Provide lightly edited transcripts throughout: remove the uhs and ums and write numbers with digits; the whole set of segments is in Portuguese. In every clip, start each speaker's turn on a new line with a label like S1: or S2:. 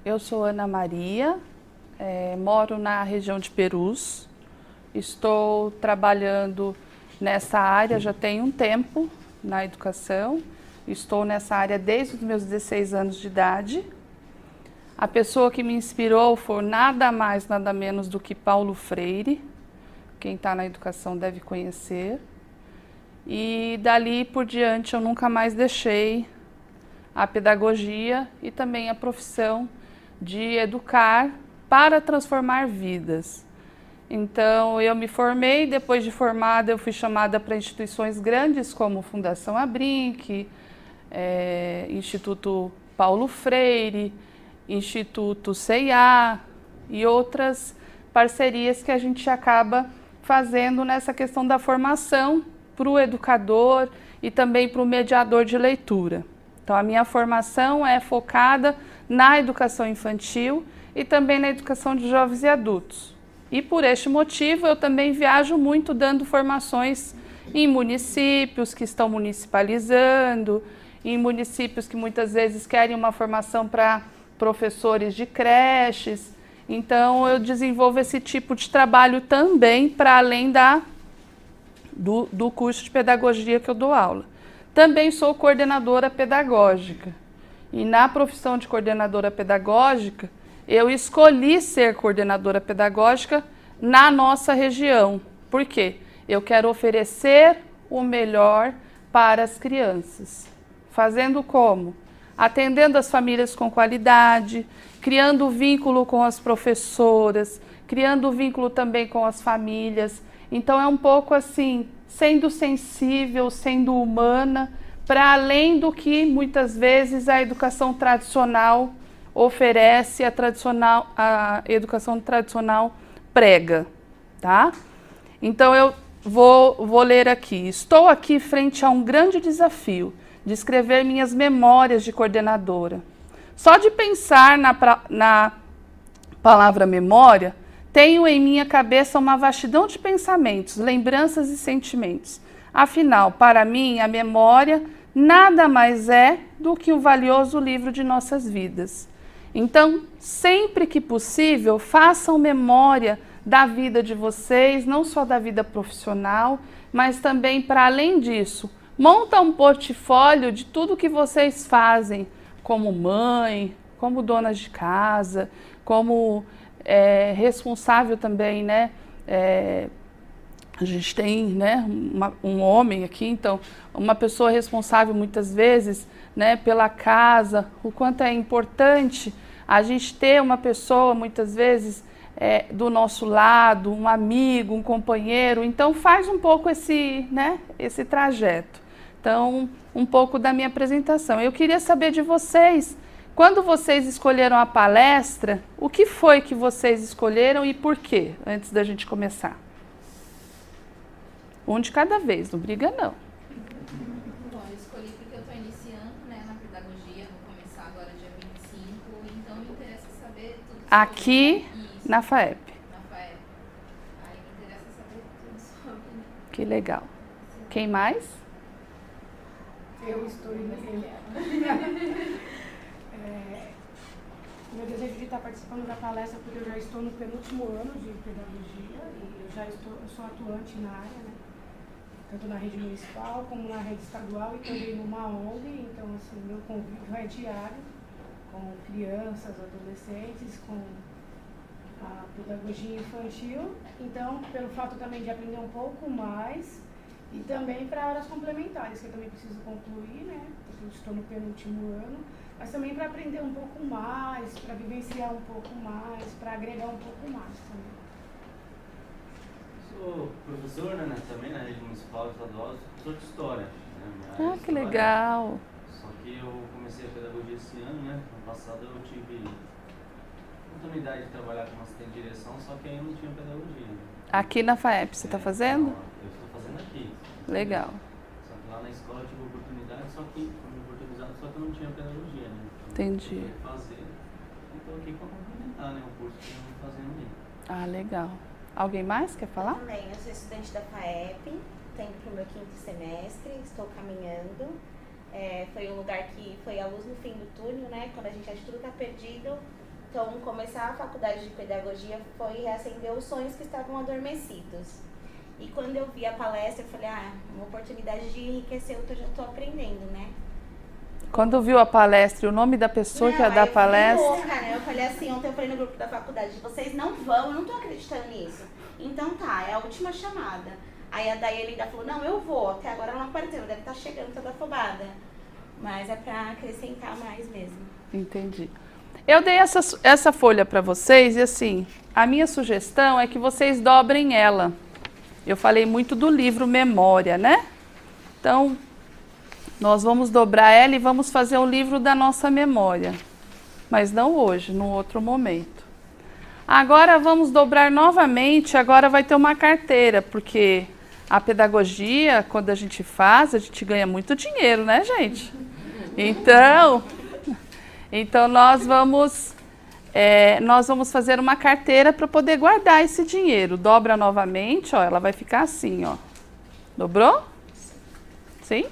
S1: Eu sou Ana Maria, moro na região de Perus. Estou trabalhando nessa área já tem um tempo na educação. Estou nessa área desde os meus 16 anos de idade. A pessoa que me inspirou foi nada mais, nada menos do que Paulo Freire. Quem está na educação deve conhecer. E dali por diante eu nunca mais deixei a pedagogia e também a profissão de educar para transformar vidas. Então eu me formei, depois de formada eu fui chamada para instituições grandes como Fundação Abrinq, Instituto Paulo Freire, Instituto C&A e outras parcerias que a gente acaba fazendo nessa questão da formação para o educador e também para o mediador de leitura. Então a minha formação é focada na educação infantil e também na educação de jovens e adultos. E por este motivo eu também viajo muito dando formações em municípios que estão municipalizando, em municípios que muitas vezes querem uma formação para professores de creches. Então eu desenvolvo esse tipo de trabalho também para além do curso de pedagogia que eu dou aula. Também sou coordenadora pedagógica e na profissão de coordenadora pedagógica eu escolhi ser coordenadora pedagógica na nossa região. Por quê? Eu quero oferecer o melhor para as crianças. Fazendo como? Atendendo as famílias com qualidade, criando vínculo com as professoras, criando vínculo também com as famílias. Então é um pouco assim, sendo sensível, sendo humana, para além do que muitas vezes a educação tradicional oferece, a educação tradicional prega, tá? Então eu vou ler aqui. Estou aqui frente a um grande desafio de escrever minhas memórias de coordenadora. Só de pensar na palavra memória, tenho em minha cabeça uma vastidão de pensamentos, lembranças e sentimentos. Afinal, para mim, a memória nada mais é do que um valioso livro de nossas vidas. Então, sempre que possível, façam memória da vida de vocês, não só da vida profissional, mas também, para além disso, monta um portfólio de tudo que vocês fazem, como mãe, como donas de casa, como responsável também, né? A gente tem, né, um homem aqui, então, uma pessoa responsável muitas vezes, né, pela casa, o quanto é importante a gente ter uma pessoa, muitas vezes, do nosso lado, um amigo, um companheiro. Então, faz um pouco esse trajeto. Então, um pouco da minha apresentação. Eu queria saber de vocês, quando vocês escolheram a palestra, o que foi que vocês escolheram e por quê, antes da gente começar? Um de cada vez, não briga não.
S2: Bom, eu escolhi porque eu estou iniciando, né, na pedagogia, vou começar agora dia 25, então me interessa saber tudo sobre
S1: aqui
S2: isso.
S1: Na FAEP.
S2: Na FAEP. Aí me interessa saber tudo sobre.
S1: Que legal. Quem mais?
S3: Eu estou meu desejo de estar participando da palestra porque eu já estou no penúltimo ano de pedagogia e eu sou atuante na área, né? Tanto na rede municipal como na rede estadual e também numa ONG. Então, assim, meu convívio é diário com crianças, adolescentes, com a pedagogia infantil. Então, pelo fato também de aprender um pouco mais e também para áreas complementares, que eu também preciso concluir, né? Porque eu estou no penúltimo ano, mas também para aprender um pouco mais, para vivenciar um pouco mais, para agregar um pouco mais também.
S4: Sou professor, né, também na rede municipal e estadual, sou professor de história. Né,
S1: Que legal!
S4: Só que eu comecei a pedagogia esse ano, né? No passado eu tive oportunidade de trabalhar como assistente de direção, só que aí não tinha pedagogia. Né?
S1: Aqui na FAEP você está fazendo?
S4: Não, eu estou fazendo aqui.
S1: Legal.
S4: Só que lá na escola eu tive oportunidade, só que eu não tinha pedagogia, né? Então,
S1: entendi.
S4: Eu fazer, e estou aqui para complementar, né? O curso que eu estou fazendo ali.
S1: Ah, legal. Alguém mais quer falar?
S5: Eu também, eu sou estudante da FAEP, estou indo para o meu 5º semestre, estou caminhando. Foi um lugar que foi a luz no fim do túnel, né? Quando a gente acha que tudo está perdido, Então, começar a faculdade de pedagogia foi reacender os sonhos que estavam adormecidos. E quando eu vi a palestra, eu falei, uma oportunidade de enriquecer o que eu já estou aprendendo, né?
S1: Quando viu a palestra e o nome da pessoa que ia dar palestra...
S5: Louca, né? Eu falei assim, ontem eu falei no grupo da faculdade, vocês não vão, eu não tô acreditando nisso. Então tá, é a última chamada. Aí a Daiane ainda falou, não, eu vou, até agora ela não apareceu, deve estar chegando toda afobada. Mas é pra acrescentar mais mesmo.
S1: Entendi. Eu dei essa folha para vocês e assim, a minha sugestão é que vocês dobrem ela. Eu falei muito do livro Memória, né? Então, nós vamos dobrar ela e vamos fazer o livro da nossa memória. Mas não hoje, num outro momento. Agora vamos dobrar novamente, agora vai ter uma carteira, porque a pedagogia, quando a gente faz, a gente ganha muito dinheiro, né, gente? Então nós vamos fazer uma carteira para poder guardar esse dinheiro. Dobra novamente, ó, ela vai ficar assim, ó. Dobrou? Sim?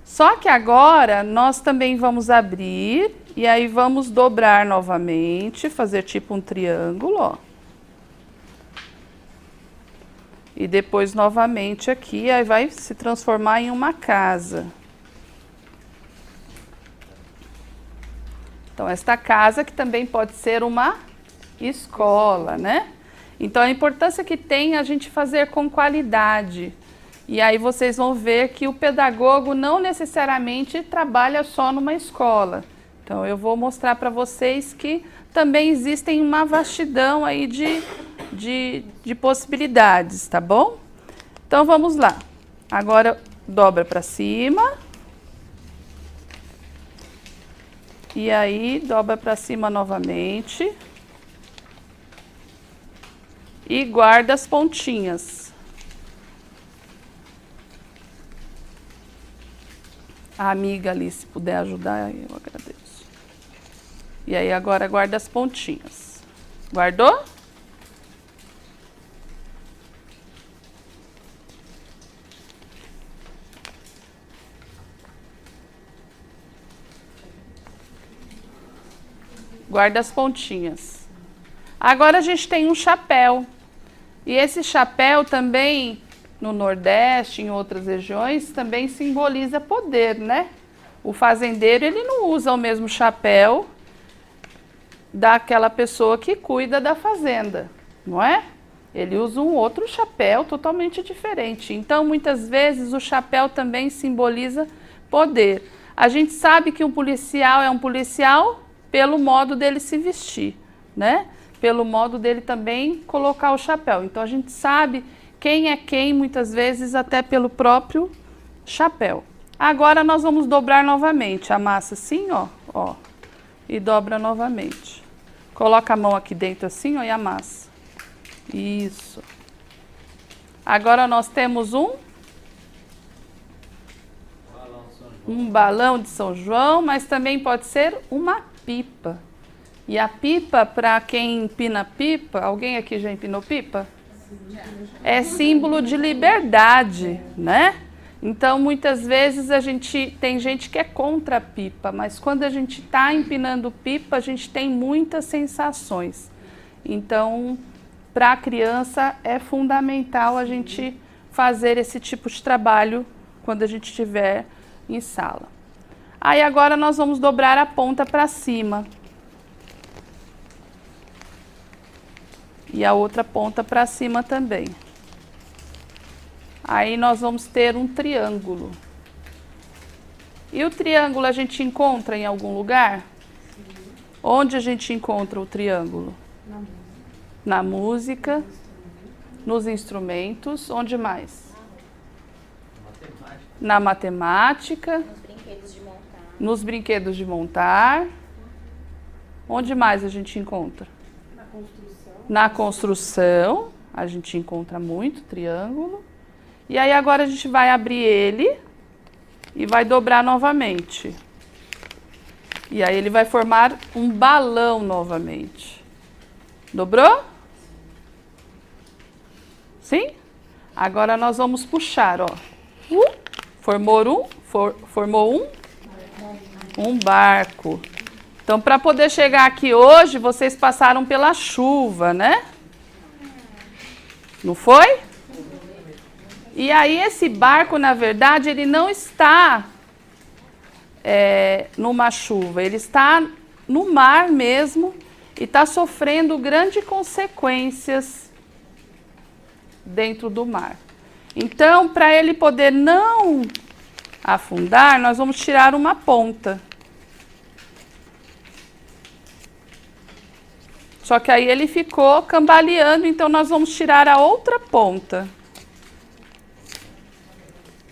S1: Só que agora nós também vamos abrir e aí vamos dobrar novamente, fazer tipo um triângulo, ó. E depois novamente aqui, aí vai se transformar em uma casa. Então, esta casa que também pode ser uma escola, né? Então, a importância que tem a gente fazer com qualidade. E aí vocês vão ver que o pedagogo não necessariamente trabalha só numa escola. Então, eu vou mostrar para vocês que também existem uma vastidão aí de possibilidades, tá bom? Então, vamos lá. Agora, dobra para cima. E aí, dobra para cima novamente. E guarda as pontinhas. A amiga ali, se puder ajudar, eu agradeço. E aí, agora guarda as pontinhas. Guardou? Guarda as pontinhas. Agora a gente tem um chapéu. E esse chapéu também, no Nordeste, em outras regiões, também simboliza poder, né? O fazendeiro, ele não usa o mesmo chapéu daquela pessoa que cuida da fazenda, não é? Ele usa um outro chapéu totalmente diferente. Então, muitas vezes, o chapéu também simboliza poder. A gente sabe que um policial é um policial pelo modo dele se vestir, né? Pelo modo dele também colocar o chapéu. Então, a gente sabe quem é quem, muitas vezes, até pelo próprio chapéu. Agora, nós vamos dobrar novamente. Amassa assim, ó, e dobra novamente. Coloca a mão aqui dentro assim, ó, e amassa. Isso. Agora, nós temos um balão de São João, mas também pode ser uma pipa. E a pipa, para quem empina pipa, alguém aqui já empinou pipa? É símbolo de liberdade, né? Então, muitas vezes tem gente que é contra a pipa, mas quando a gente está empinando pipa, a gente tem muitas sensações. Então, para a criança é fundamental a gente fazer esse tipo de trabalho quando a gente estiver em sala. Aí agora nós vamos dobrar a ponta para cima. E a outra ponta para cima também. Aí nós vamos ter um triângulo. E o triângulo a gente encontra em algum lugar? Sim. Onde a gente encontra o triângulo? Na música. Nos instrumentos. Onde mais? Na matemática.
S5: Nos brinquedos de montar.
S1: Nos brinquedos de montar. Onde mais a gente encontra?
S3: Na construção.
S1: Na construção, a gente encontra muito triângulo. E aí agora a gente vai abrir ele e vai dobrar novamente. E aí ele vai formar um balão novamente. Dobrou? Sim? Agora nós vamos puxar, ó. Formou um barco. Então, para poder chegar aqui hoje, vocês passaram pela chuva, né? Não foi? E aí esse barco, na verdade, ele não está numa chuva, ele está no mar mesmo e está sofrendo grandes consequências dentro do mar. Então, para ele poder não afundar, nós vamos tirar uma ponta. Só que aí ele ficou cambaleando, então nós vamos tirar a outra ponta.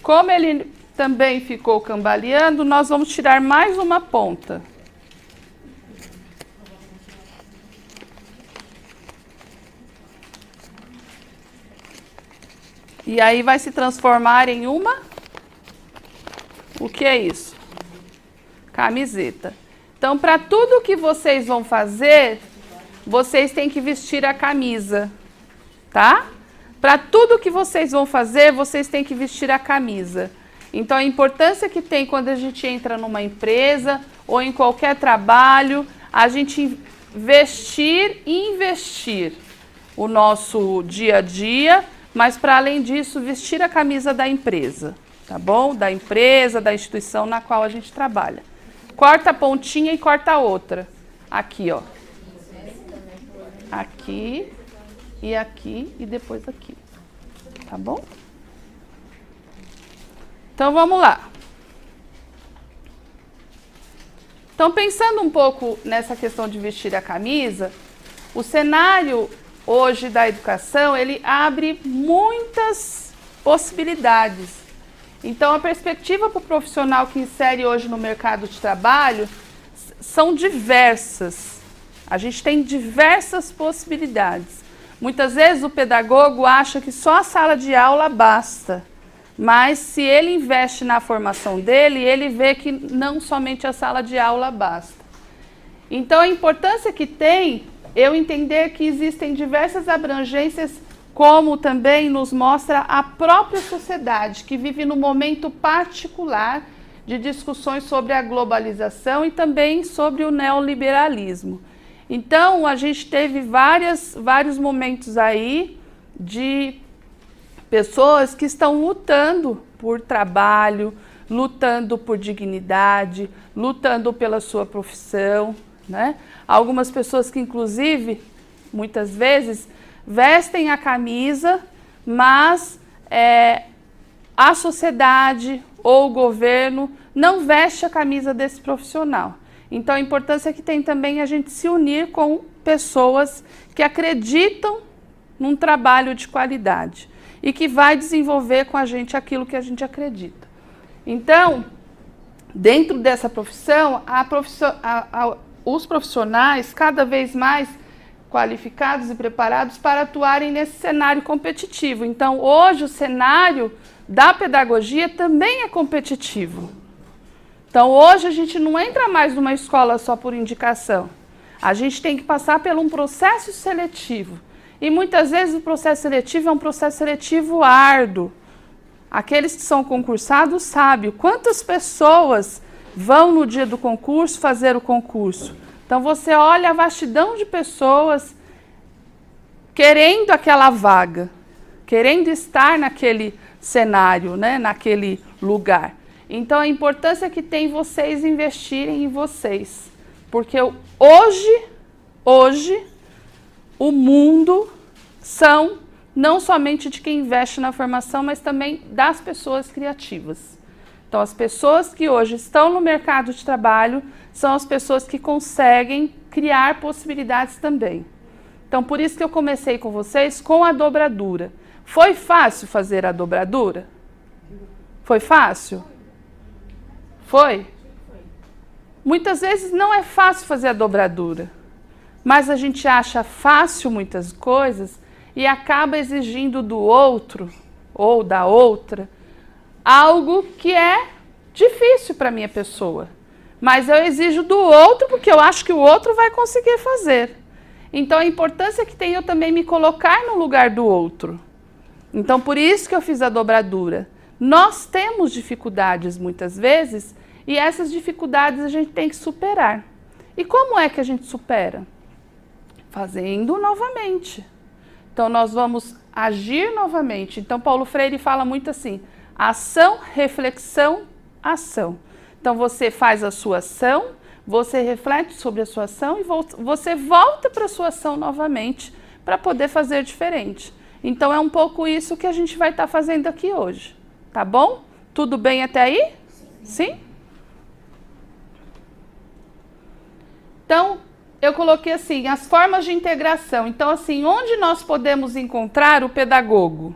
S1: Como ele também ficou cambaleando, nós vamos tirar mais uma ponta. E aí vai se transformar em uma... O que é isso? Camiseta. Então, para tudo que vocês vão fazer, vocês têm que vestir a camisa, tá? Para tudo que vocês vão fazer, vocês têm que vestir a camisa. Então, a importância que tem quando a gente entra numa empresa ou em qualquer trabalho, a gente vestir e investir o nosso dia a dia, mas, para além disso, vestir a camisa da empresa, tá bom? Da empresa, da instituição na qual a gente trabalha. Corta a pontinha e corta a outra. Aqui, ó. Aqui e depois aqui. Tá bom? Então, vamos lá. Então, pensando um pouco nessa questão de vestir a camisa, o cenário hoje da educação, ele abre muitas possibilidades. Então, a perspectiva para o profissional que insere hoje no mercado de trabalho são diversas. A gente tem diversas possibilidades. Muitas vezes o pedagogo acha que só a sala de aula basta, mas se ele investe na formação dele, ele vê que não somente a sala de aula basta. Então, a importância que tem eu entender que existem diversas abrangências, como também nos mostra a própria sociedade, que vive num momento particular de discussões sobre a globalização e também sobre o neoliberalismo. Então, a gente teve vários momentos aí de pessoas que estão lutando por trabalho, lutando por dignidade, lutando pela sua profissão, né? Algumas pessoas que, inclusive, muitas vezes, vestem a camisa, mas a sociedade ou o governo não veste a camisa desse profissional. Então, a importância que tem também a gente se unir com pessoas que acreditam num trabalho de qualidade e que vai desenvolver com a gente aquilo que a gente acredita. Então, dentro dessa profissão, os profissionais cada vez mais qualificados e preparados para atuarem nesse cenário competitivo. Então, hoje o cenário da pedagogia também é competitivo. Então, hoje a gente não entra mais numa escola só por indicação. A gente tem que passar por um processo seletivo. E muitas vezes o processo seletivo é um processo seletivo árduo. Aqueles que são concursados sabem quantas pessoas vão no dia do concurso fazer o concurso. Então, você olha a vastidão de pessoas querendo aquela vaga, querendo estar naquele cenário, né, naquele lugar. Então, a importância que tem vocês investirem em vocês. Porque hoje, o mundo são não somente de quem investe na formação, mas também das pessoas criativas. Então, as pessoas que hoje estão no mercado de trabalho são as pessoas que conseguem criar possibilidades também. Então, por isso que eu comecei com vocês com a dobradura. Foi fácil fazer a dobradura? Foi fácil? Foi? Muitas vezes não é fácil fazer a dobradura, mas a gente acha fácil muitas coisas e acaba exigindo do outro ou da outra algo que é difícil para a minha pessoa. Mas eu exijo do outro porque eu acho que o outro vai conseguir fazer. Então, a importância que tem eu também me colocar no lugar do outro. Então, por isso que eu fiz a dobradura. Nós temos dificuldades muitas vezes e essas dificuldades a gente tem que superar. E como é que a gente supera? Fazendo novamente. Então, nós vamos agir novamente. Então, Paulo Freire fala muito assim, ação, reflexão, ação. Então, você faz a sua ação, você reflete sobre a sua ação e você volta para a sua ação novamente para poder fazer diferente. Então, é um pouco isso que a gente vai estar fazendo aqui hoje. Tá bom? Tudo bem até aí? Sim? Então, eu coloquei assim, as formas de integração. Então, assim, onde nós podemos encontrar o pedagogo?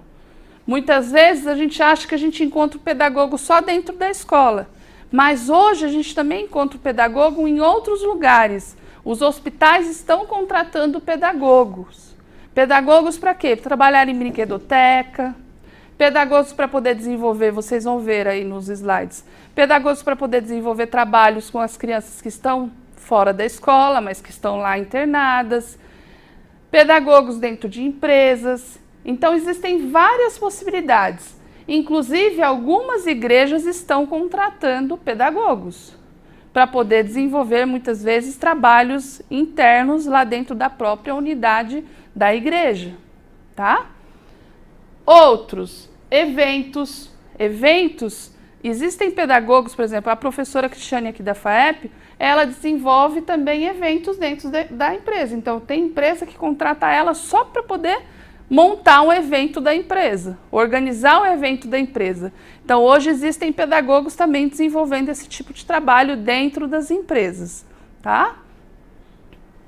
S1: Muitas vezes a gente acha que a gente encontra o pedagogo só dentro da escola. Mas hoje a gente também encontra o pedagogo em outros lugares. Os hospitais estão contratando pedagogos. Pedagogos para quê? Para trabalhar em brinquedoteca. Pedagogos para poder desenvolver, vocês vão ver aí nos slides. Pedagogos para poder desenvolver trabalhos com as crianças que estão fora da escola, mas que estão lá internadas. Pedagogos dentro de empresas. Então, existem várias possibilidades. Inclusive, algumas igrejas estão contratando pedagogos para poder desenvolver, muitas vezes, trabalhos internos lá dentro da própria unidade da igreja, tá? Outros, eventos. Existem pedagogos, por exemplo, a professora Cristiane aqui da FAEP, ela desenvolve também eventos dentro da empresa. Então, tem empresa que contrata ela só para poder montar um evento da empresa, organizar um evento da empresa. Então, hoje existem pedagogos também desenvolvendo esse tipo de trabalho dentro das empresas, tá?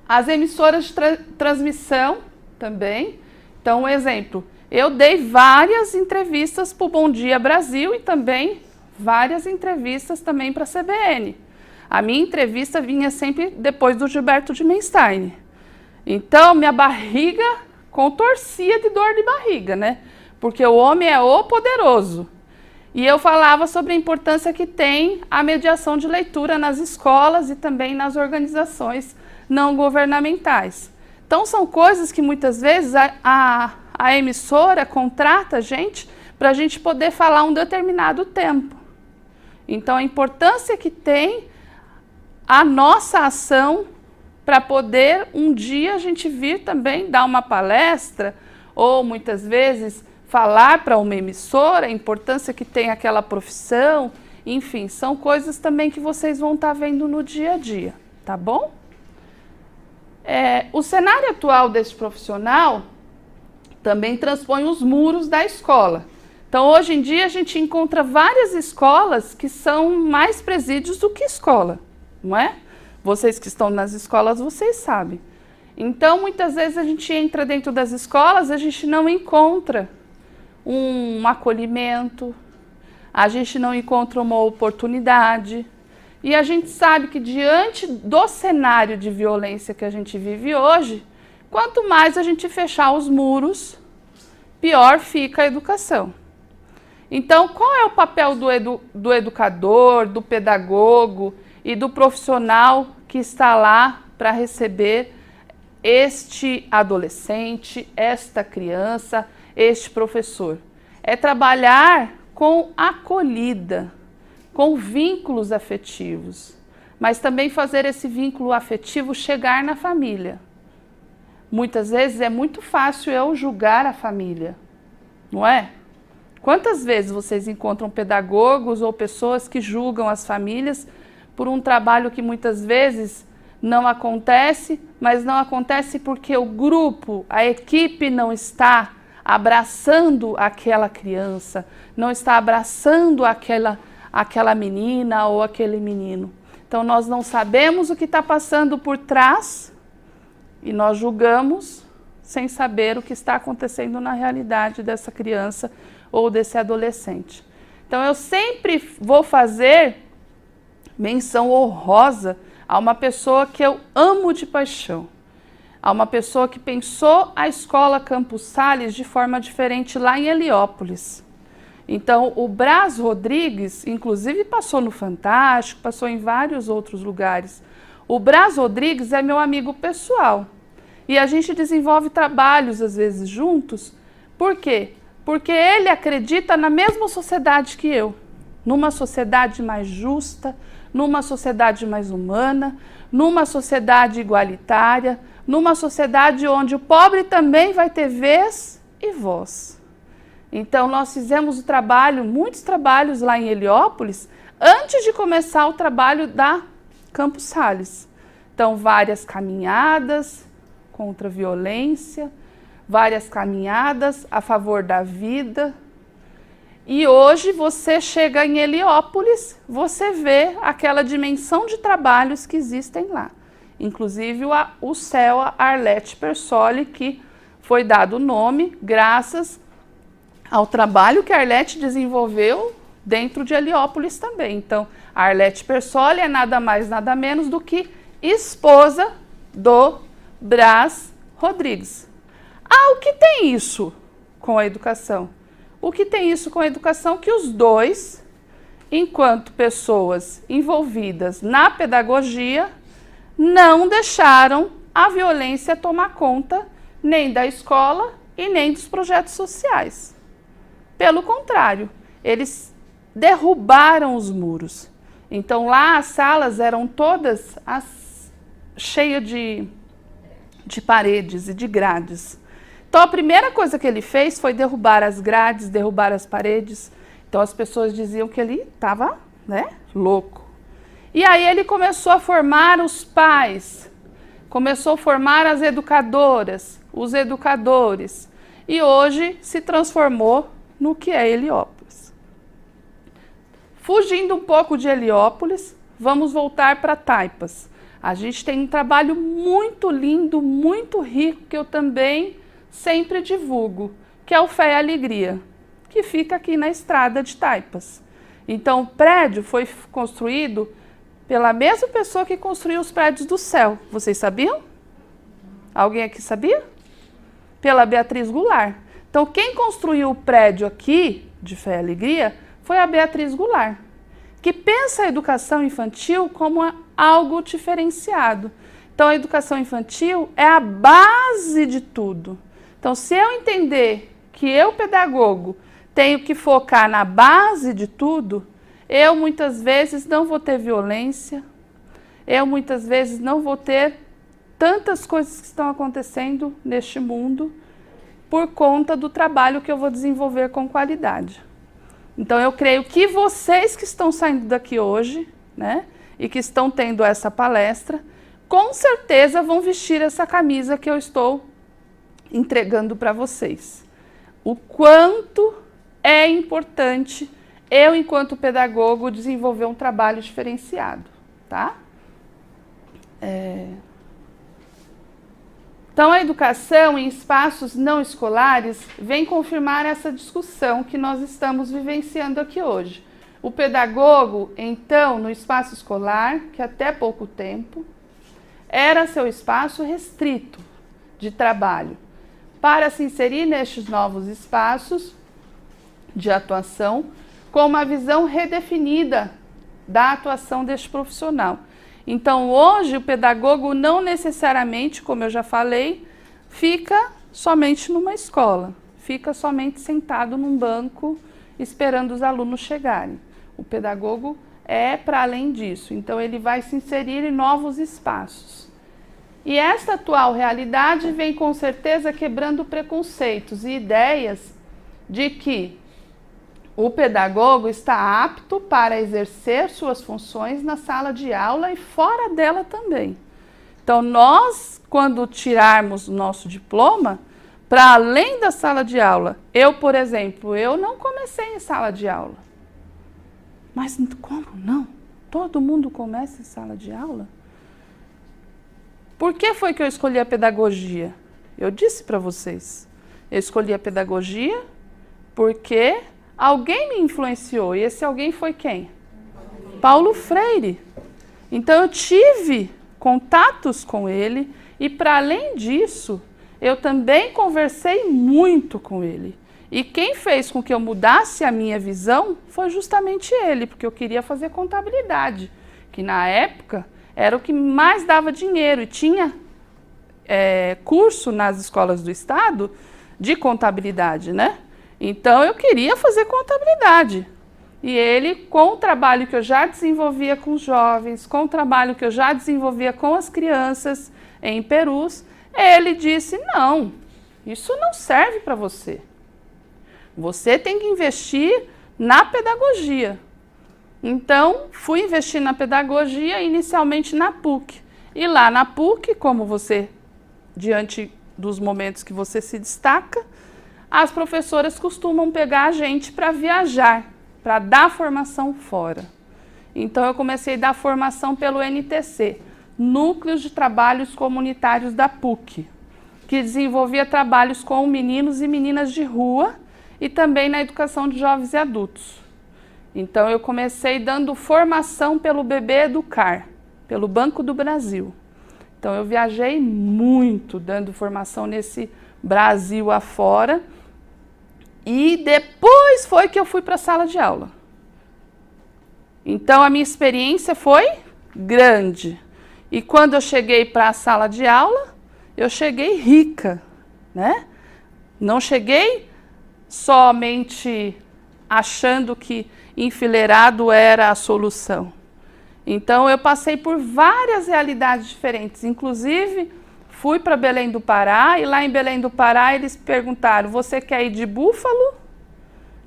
S1: As emissoras de transmissão também. Então, um exemplo, eu dei várias entrevistas para o Bom Dia Brasil e também várias entrevistas também para a CBN. A minha entrevista vinha sempre depois do Gilberto de Menstein. Então, minha barriga contorcia de dor de barriga, né? Porque o homem é o poderoso. E eu falava sobre a importância que tem a mediação de leitura nas escolas e também nas organizações não governamentais. Então, são coisas que muitas vezes a emissora contrata a gente para a gente poder falar um determinado tempo. Então, a importância que tem a nossa ação para poder um dia a gente vir também dar uma palestra ou muitas vezes falar para uma emissora a importância que tem aquela profissão, enfim, são coisas também que vocês vão estar vendo no dia a dia, tá bom? O cenário atual desse profissional também transpõe os muros da escola. Então, hoje em dia, a gente encontra várias escolas que são mais presídios do que escola, não é? Vocês que estão nas escolas, vocês sabem. Então, muitas vezes a gente entra dentro das escolas, a gente não encontra um acolhimento, a gente não encontra uma oportunidade. E a gente sabe que diante do cenário de violência que a gente vive hoje, quanto mais a gente fechar os muros, pior fica a educação. Então, qual é o papel do educador, do pedagogo e do profissional que está lá para receber este adolescente, esta criança, este professor? É trabalhar com acolhida, com vínculos afetivos, mas também fazer esse vínculo afetivo chegar na família. Muitas vezes é muito fácil eu julgar a família, não é? Quantas vezes vocês encontram pedagogos ou pessoas que julgam as famílias por um trabalho que muitas vezes não acontece, mas não acontece porque o grupo, a equipe não está abraçando aquela criança, não está abraçando aquela menina ou aquele menino. Então, nós não sabemos o que está passando por trás e nós julgamos sem saber o que está acontecendo na realidade dessa criança ou desse adolescente. Então, eu sempre vou fazer menção honrosa a uma pessoa que eu amo de paixão, a uma pessoa que pensou a escola Campos Sales de forma diferente lá em Heliópolis. Então, o Brás Rodrigues, inclusive, passou no Fantástico, passou em vários outros lugares. O Brás Rodrigues é meu amigo pessoal e a gente desenvolve trabalhos, às vezes, juntos. Por quê? Porque ele acredita na mesma sociedade que eu, numa sociedade mais justa, numa sociedade mais humana, numa sociedade igualitária, numa sociedade onde o pobre também vai ter vez e voz. Então, nós fizemos muitos trabalhos lá em Heliópolis, antes de começar o trabalho da Campos Sales. Então, várias caminhadas contra a violência, várias caminhadas a favor da vida. E hoje você chega em Heliópolis, você vê aquela dimensão de trabalhos que existem lá. Inclusive o CEA Arlete Persoli, que foi dado o nome graças ao trabalho que a Arlete desenvolveu dentro de Heliópolis também. Então, a Arlete Persoli é nada mais, nada menos do que esposa do Brás Rodrigues. Ah, o que tem isso com a educação? O que tem isso com a educação? Que os dois, enquanto pessoas envolvidas na pedagogia, não deixaram a violência tomar conta nem da escola e nem dos projetos sociais. Pelo contrário, eles derrubaram os muros. Então lá as salas eram todas cheias de paredes e de grades. Então a primeira coisa que ele fez foi derrubar as grades, derrubar as paredes. Então as pessoas diziam que ele estava, louco. E aí ele começou a formar os pais, começou a formar as educadoras, os educadores. E hoje se transformou no que é Heliópolis. Fugindo um pouco de Heliópolis, vamos voltar para Taipas. A gente tem um trabalho muito lindo, muito rico, que eu também sempre divulgo, que é o Fé e Alegria, que fica aqui na estrada de Taipas. Então, o prédio foi construído pela mesma pessoa que construiu os prédios do céu. Vocês sabiam? Alguém aqui sabia? Pela Beatriz Goulart. Então, quem construiu o prédio aqui, de Fé e Alegria, foi a Beatriz Goulart, que pensa a educação infantil como algo diferenciado. Então, a educação infantil é a base de tudo. Então, se eu entender que eu, pedagogo, tenho que focar na base de tudo, eu muitas vezes não vou ter violência, eu muitas vezes não vou ter tantas coisas que estão acontecendo neste mundo por conta do trabalho que eu vou desenvolver com qualidade. Então, eu creio que vocês que estão saindo daqui hoje, e que estão tendo essa palestra, com certeza vão vestir essa camisa que eu estou entregando para vocês. O quanto é importante eu, enquanto pedagogo, desenvolver um trabalho diferenciado, tá? Então, a educação em espaços não escolares vem confirmar essa discussão que nós estamos vivenciando aqui hoje. O pedagogo, então, no espaço escolar, que até pouco tempo era seu espaço restrito de trabalho, para se inserir nestes novos espaços de atuação com uma visão redefinida da atuação deste profissional. Então, hoje, o pedagogo não necessariamente, como eu já falei, fica somente numa escola, fica somente sentado num banco esperando os alunos chegarem. O pedagogo é para além disso, então ele vai se inserir em novos espaços. E esta atual realidade vem com certeza quebrando preconceitos e ideias de que o pedagogo está apto para exercer suas funções na sala de aula e fora dela também. Então, nós, quando tirarmos o nosso diploma, para além da sala de aula, eu, por exemplo, eu não comecei em sala de aula. Mas como não? Todo mundo começa em sala de aula? Por que foi que eu escolhi a pedagogia? Eu disse para vocês, eu escolhi a pedagogia porque alguém me influenciou, e esse alguém foi quem? Paulo Freire. Então eu tive contatos com ele e, para além disso, eu também conversei muito com ele. E quem fez com que eu mudasse a minha visão foi justamente ele, porque eu queria fazer contabilidade, que na época era o que mais dava dinheiro, e tinha curso nas escolas do estado de contabilidade, Então eu queria fazer contabilidade. E ele, com o trabalho que eu já desenvolvia com os jovens, com o trabalho que eu já desenvolvia com as crianças em Perus, ele disse, não, isso não serve para você. Você tem que investir na pedagogia. Então, fui investir na pedagogia, inicialmente na PUC. E lá na PUC, como você, diante dos momentos que você se destaca, as professoras costumam pegar a gente para viajar, para dar formação fora. Então, eu comecei a dar formação pelo NTC, Núcleos de Trabalhos Comunitários da PUC, que desenvolvia trabalhos com meninos e meninas de rua e também na educação de jovens e adultos. Então, eu comecei dando formação pelo Bebê Educar, pelo Banco do Brasil. Então, eu viajei muito dando formação nesse Brasil afora. E depois foi que eu fui para a sala de aula. Então, a minha experiência foi grande. E quando eu cheguei para a sala de aula, eu cheguei rica, né? Não cheguei somente achando que enfileirado era a solução. Então, eu passei por várias realidades diferentes. Inclusive, fui para Belém do Pará e lá em Belém do Pará eles perguntaram, você quer ir de búfalo,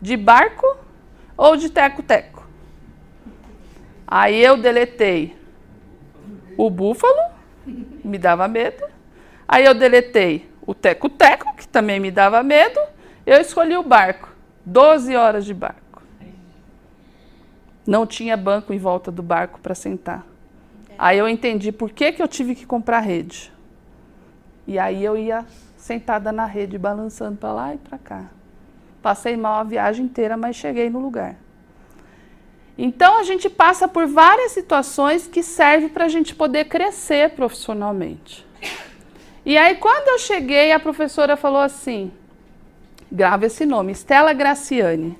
S1: de barco ou de teco-teco? Aí eu deletei o búfalo, me dava medo. Aí eu deletei o teco-teco, que também me dava medo. Eu escolhi o barco, 12 horas de barco. Não tinha banco em volta do barco para sentar. Aí eu entendi por que eu tive que comprar rede. E aí eu ia sentada na rede, balançando para lá e para cá. Passei mal a viagem inteira, mas cheguei no lugar. Então a gente passa por várias situações que servem para a gente poder crescer profissionalmente. E aí quando eu cheguei, a professora falou assim, grava esse nome, Stella Graciani.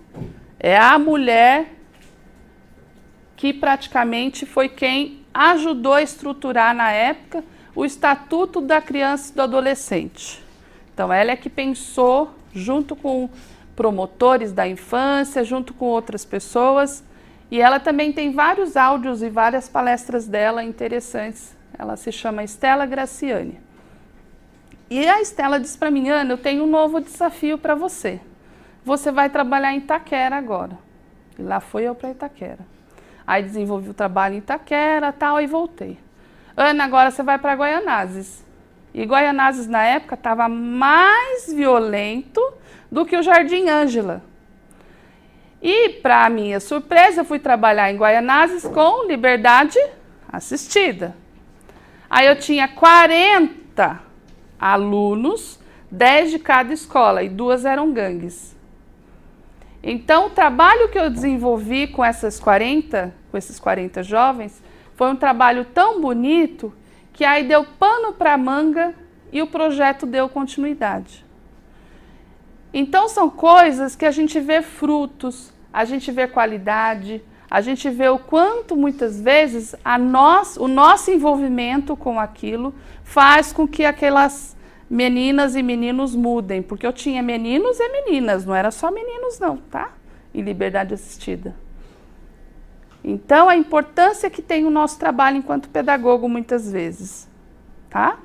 S1: É a mulher que praticamente foi quem ajudou a estruturar na época o Estatuto da Criança e do Adolescente. Então, ela é que pensou, junto com promotores da infância, junto com outras pessoas, e ela também tem vários áudios e várias palestras dela interessantes. Ela se chama Stella Graciani. E a Stella disse para mim, Ana, eu tenho um novo desafio para você. Você vai trabalhar em Itaquera agora. E lá fui eu para Itaquera. Aí desenvolvi o trabalho em Itaquera, tal, e voltei. Ana, agora você vai para Guaianazes. E Guaianazes, na época, estava mais violento do que o Jardim Ângela. E, para minha surpresa, eu fui trabalhar em Guaianazes com liberdade assistida. Aí eu tinha 40 alunos, 10 de cada escola, e 2 eram gangues. Então, o trabalho que eu desenvolvi com esses 40 jovens, foi um trabalho tão bonito que aí deu pano para manga e o projeto deu continuidade. Então são coisas que a gente vê frutos, a gente vê qualidade, a gente vê o quanto muitas vezes o nosso envolvimento com aquilo faz com que aquelas meninas e meninos mudem, porque eu tinha meninos e meninas, não era só meninos não, tá? Em liberdade assistida. Então, a importância que tem o nosso trabalho enquanto pedagogo, muitas vezes, tá?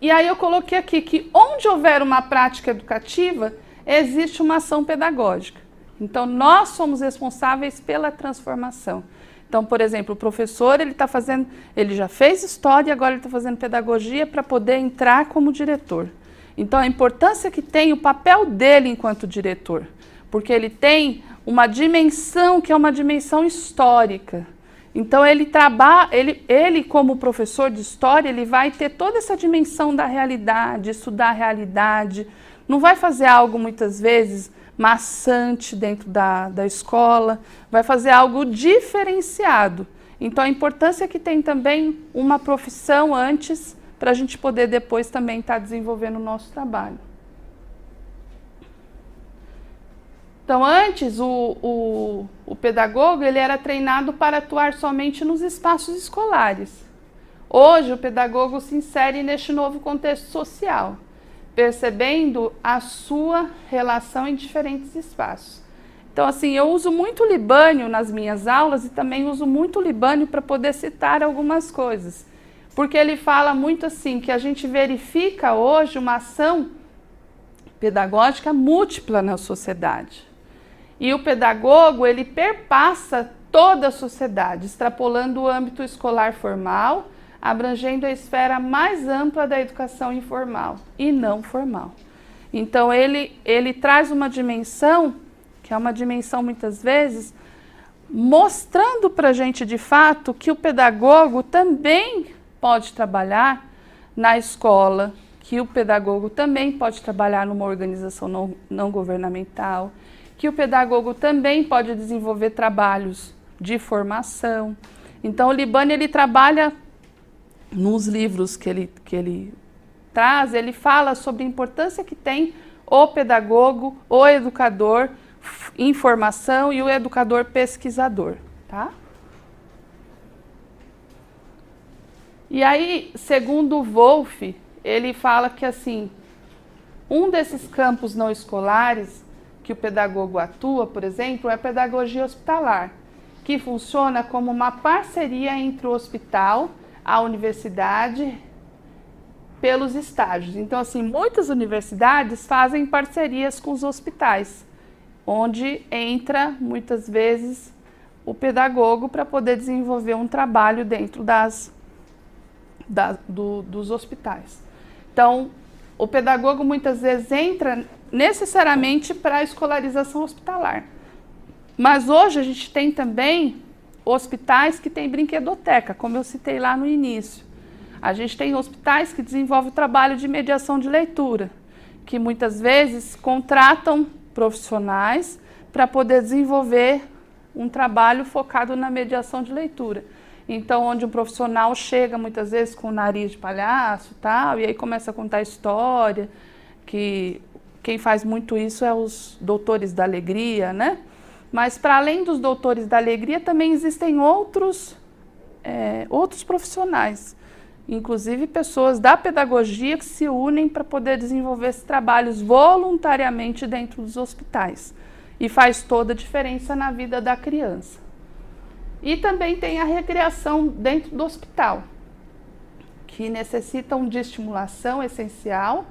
S1: E aí eu coloquei aqui que onde houver uma prática educativa, existe uma ação pedagógica. Então, nós somos responsáveis pela transformação. Então, por exemplo, o professor, ele já fez história e agora ele está fazendo pedagogia para poder entrar como diretor. Então, a importância que tem o papel dele enquanto diretor, porque ele tem uma dimensão que é uma dimensão histórica. Então, ele como professor de história, ele vai ter toda essa dimensão da realidade, estudar a realidade, não vai fazer algo, muitas vezes, maçante dentro da escola, vai fazer algo diferenciado. Então, a importância que tem também uma profissão antes, para a gente poder depois também estar desenvolvendo o nosso trabalho. Então, antes, o pedagogo ele era treinado para atuar somente nos espaços escolares. Hoje, o pedagogo se insere neste novo contexto social, percebendo a sua relação em diferentes espaços. Então, assim, eu uso muito Libânio nas minhas aulas e também uso muito Libânio para poder citar algumas coisas. Porque ele fala muito assim, que a gente verifica hoje uma ação pedagógica múltipla na sociedade. E o pedagogo, ele perpassa toda a sociedade, extrapolando o âmbito escolar formal, abrangendo a esfera mais ampla da educação informal e não formal. Então, ele traz uma dimensão, que é uma dimensão muitas vezes, mostrando para a gente de fato que o pedagogo também pode trabalhar na escola, que o pedagogo também pode trabalhar numa organização não governamental, que o pedagogo também pode desenvolver trabalhos de formação. Então, o Libânio, ele trabalha nos livros que ele traz, ele fala sobre a importância que tem o pedagogo, o educador em formação e o educador pesquisador, tá? E aí, segundo o Wolff, ele fala que, assim, um desses campos não escolares que o pedagogo atua, por exemplo, é a pedagogia hospitalar, que funciona como uma parceria entre o hospital, a universidade, pelos estágios. Então, assim, muitas universidades fazem parcerias com os hospitais, onde entra, muitas vezes, o pedagogo para poder desenvolver um trabalho dentro dos hospitais. Então, o pedagogo muitas vezes entra necessariamente para a escolarização hospitalar. Mas hoje a gente tem também hospitais que têm brinquedoteca, como eu citei lá no início. A gente tem hospitais que desenvolvem o trabalho de mediação de leitura, que muitas vezes contratam profissionais para poder desenvolver um trabalho focado na mediação de leitura. Então, onde um profissional chega muitas vezes com o nariz de palhaço e tal, e aí começa a contar história, que quem faz muito isso é os doutores da alegria, né? Mas, para além dos doutores da alegria, também existem outros profissionais, inclusive pessoas da pedagogia que se unem para poder desenvolver esses trabalhos voluntariamente dentro dos hospitais. E faz toda a diferença na vida da criança. E também tem a recreação dentro do hospital, que necessitam de estimulação essencial,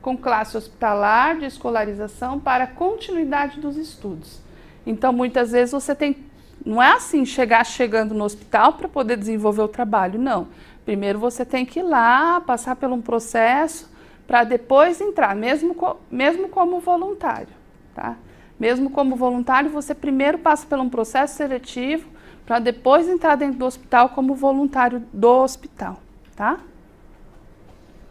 S1: com classe hospitalar de escolarização para a continuidade dos estudos. Então, muitas vezes você tem, não é assim, chegando no hospital para poder desenvolver o trabalho, não. Primeiro você tem que ir lá, passar por um processo, para depois entrar, mesmo como voluntário, tá? Mesmo como voluntário, você primeiro passa por um processo seletivo, para depois entrar dentro do hospital como voluntário do hospital, tá?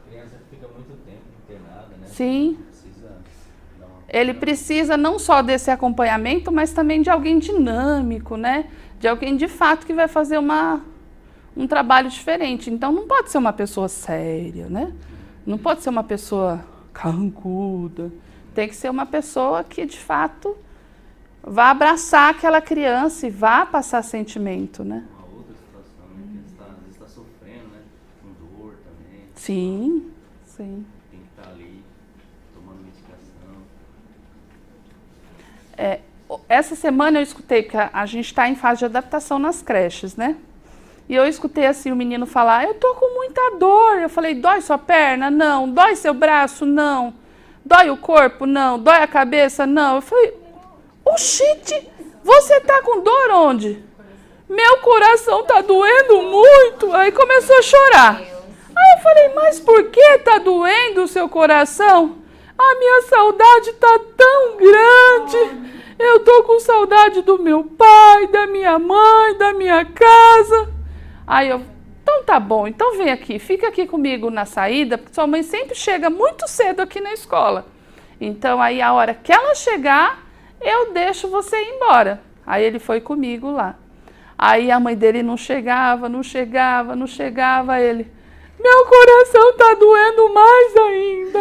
S4: A criança fica muito tempo internada, né?
S1: Sim. Ele precisa não só desse acompanhamento, mas também de alguém dinâmico, né? De alguém de fato que vai fazer um trabalho diferente. Então não pode ser uma pessoa séria, né? Não pode ser uma pessoa carrancuda. Tem que ser uma pessoa que de fato vá abraçar aquela criança e vá passar sentimento, né?
S4: Uma outra situação, né? Que às vezes está sofrendo, né? Com dor também.
S1: Sim, sim.
S4: Tem que estar ali tomando medicação.
S1: Essa semana eu escutei que a gente está em fase de adaptação nas creches, né? E eu escutei assim o menino falar, eu tô com muita dor. Eu falei, dói sua perna? Não. Dói seu braço? Não. Dói o corpo? Não. Dói a cabeça? Não. Eu falei, oxente, você tá com dor onde? Meu coração tá doendo muito. Aí começou a chorar. Aí eu falei, mas por que tá doendo o seu coração? A minha saudade tá tão grande. Eu tô com saudade do meu pai, da minha mãe, da minha casa. Aí eu, então tá bom, então vem aqui, fica aqui comigo na saída, porque sua mãe sempre chega muito cedo aqui na escola. Então aí a hora que ela chegar, eu deixo você ir embora. Aí ele foi comigo lá. Aí a mãe dele não chegava, ele, meu coração tá doendo mais ainda.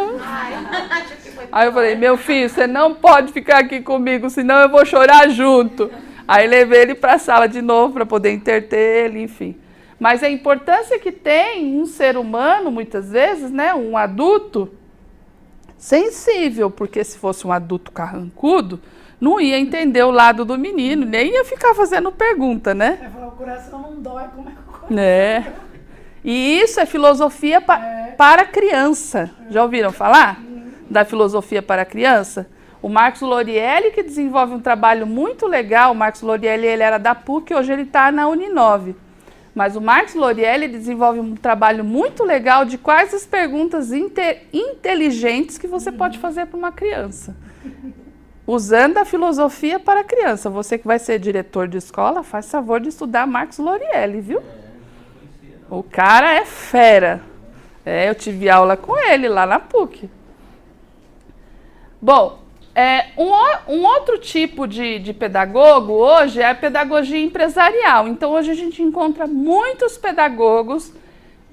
S1: Aí eu falei, meu filho, você não pode ficar aqui comigo, senão eu vou chorar junto. Aí levei ele para a sala de novo para poder interter ele, enfim. Mas a importância que tem um ser humano, muitas vezes, né, um adulto sensível, porque se fosse um adulto carrancudo, não ia entender o lado do menino, nem ia ficar fazendo pergunta, né?
S3: Vai falar, o coração não dói, como é que o coração
S1: É. E isso é filosofia para criança. Já ouviram falar da filosofia para criança? O Marcos Lorielli, que desenvolve um trabalho muito legal, o Marcos Lorielli ele era da PUC, hoje ele está na Uninove. Mas o Marcos Lorielli desenvolve um trabalho muito legal de quais as perguntas inteligentes que você pode fazer para uma criança. Usando a filosofia para criança. Você que vai ser diretor de escola, faz favor de estudar Marcos Lorielli, viu? O cara é fera. Eu tive aula com ele lá na PUC. Bom, um outro tipo de pedagogo hoje é a pedagogia empresarial. Então, hoje a gente encontra muitos pedagogos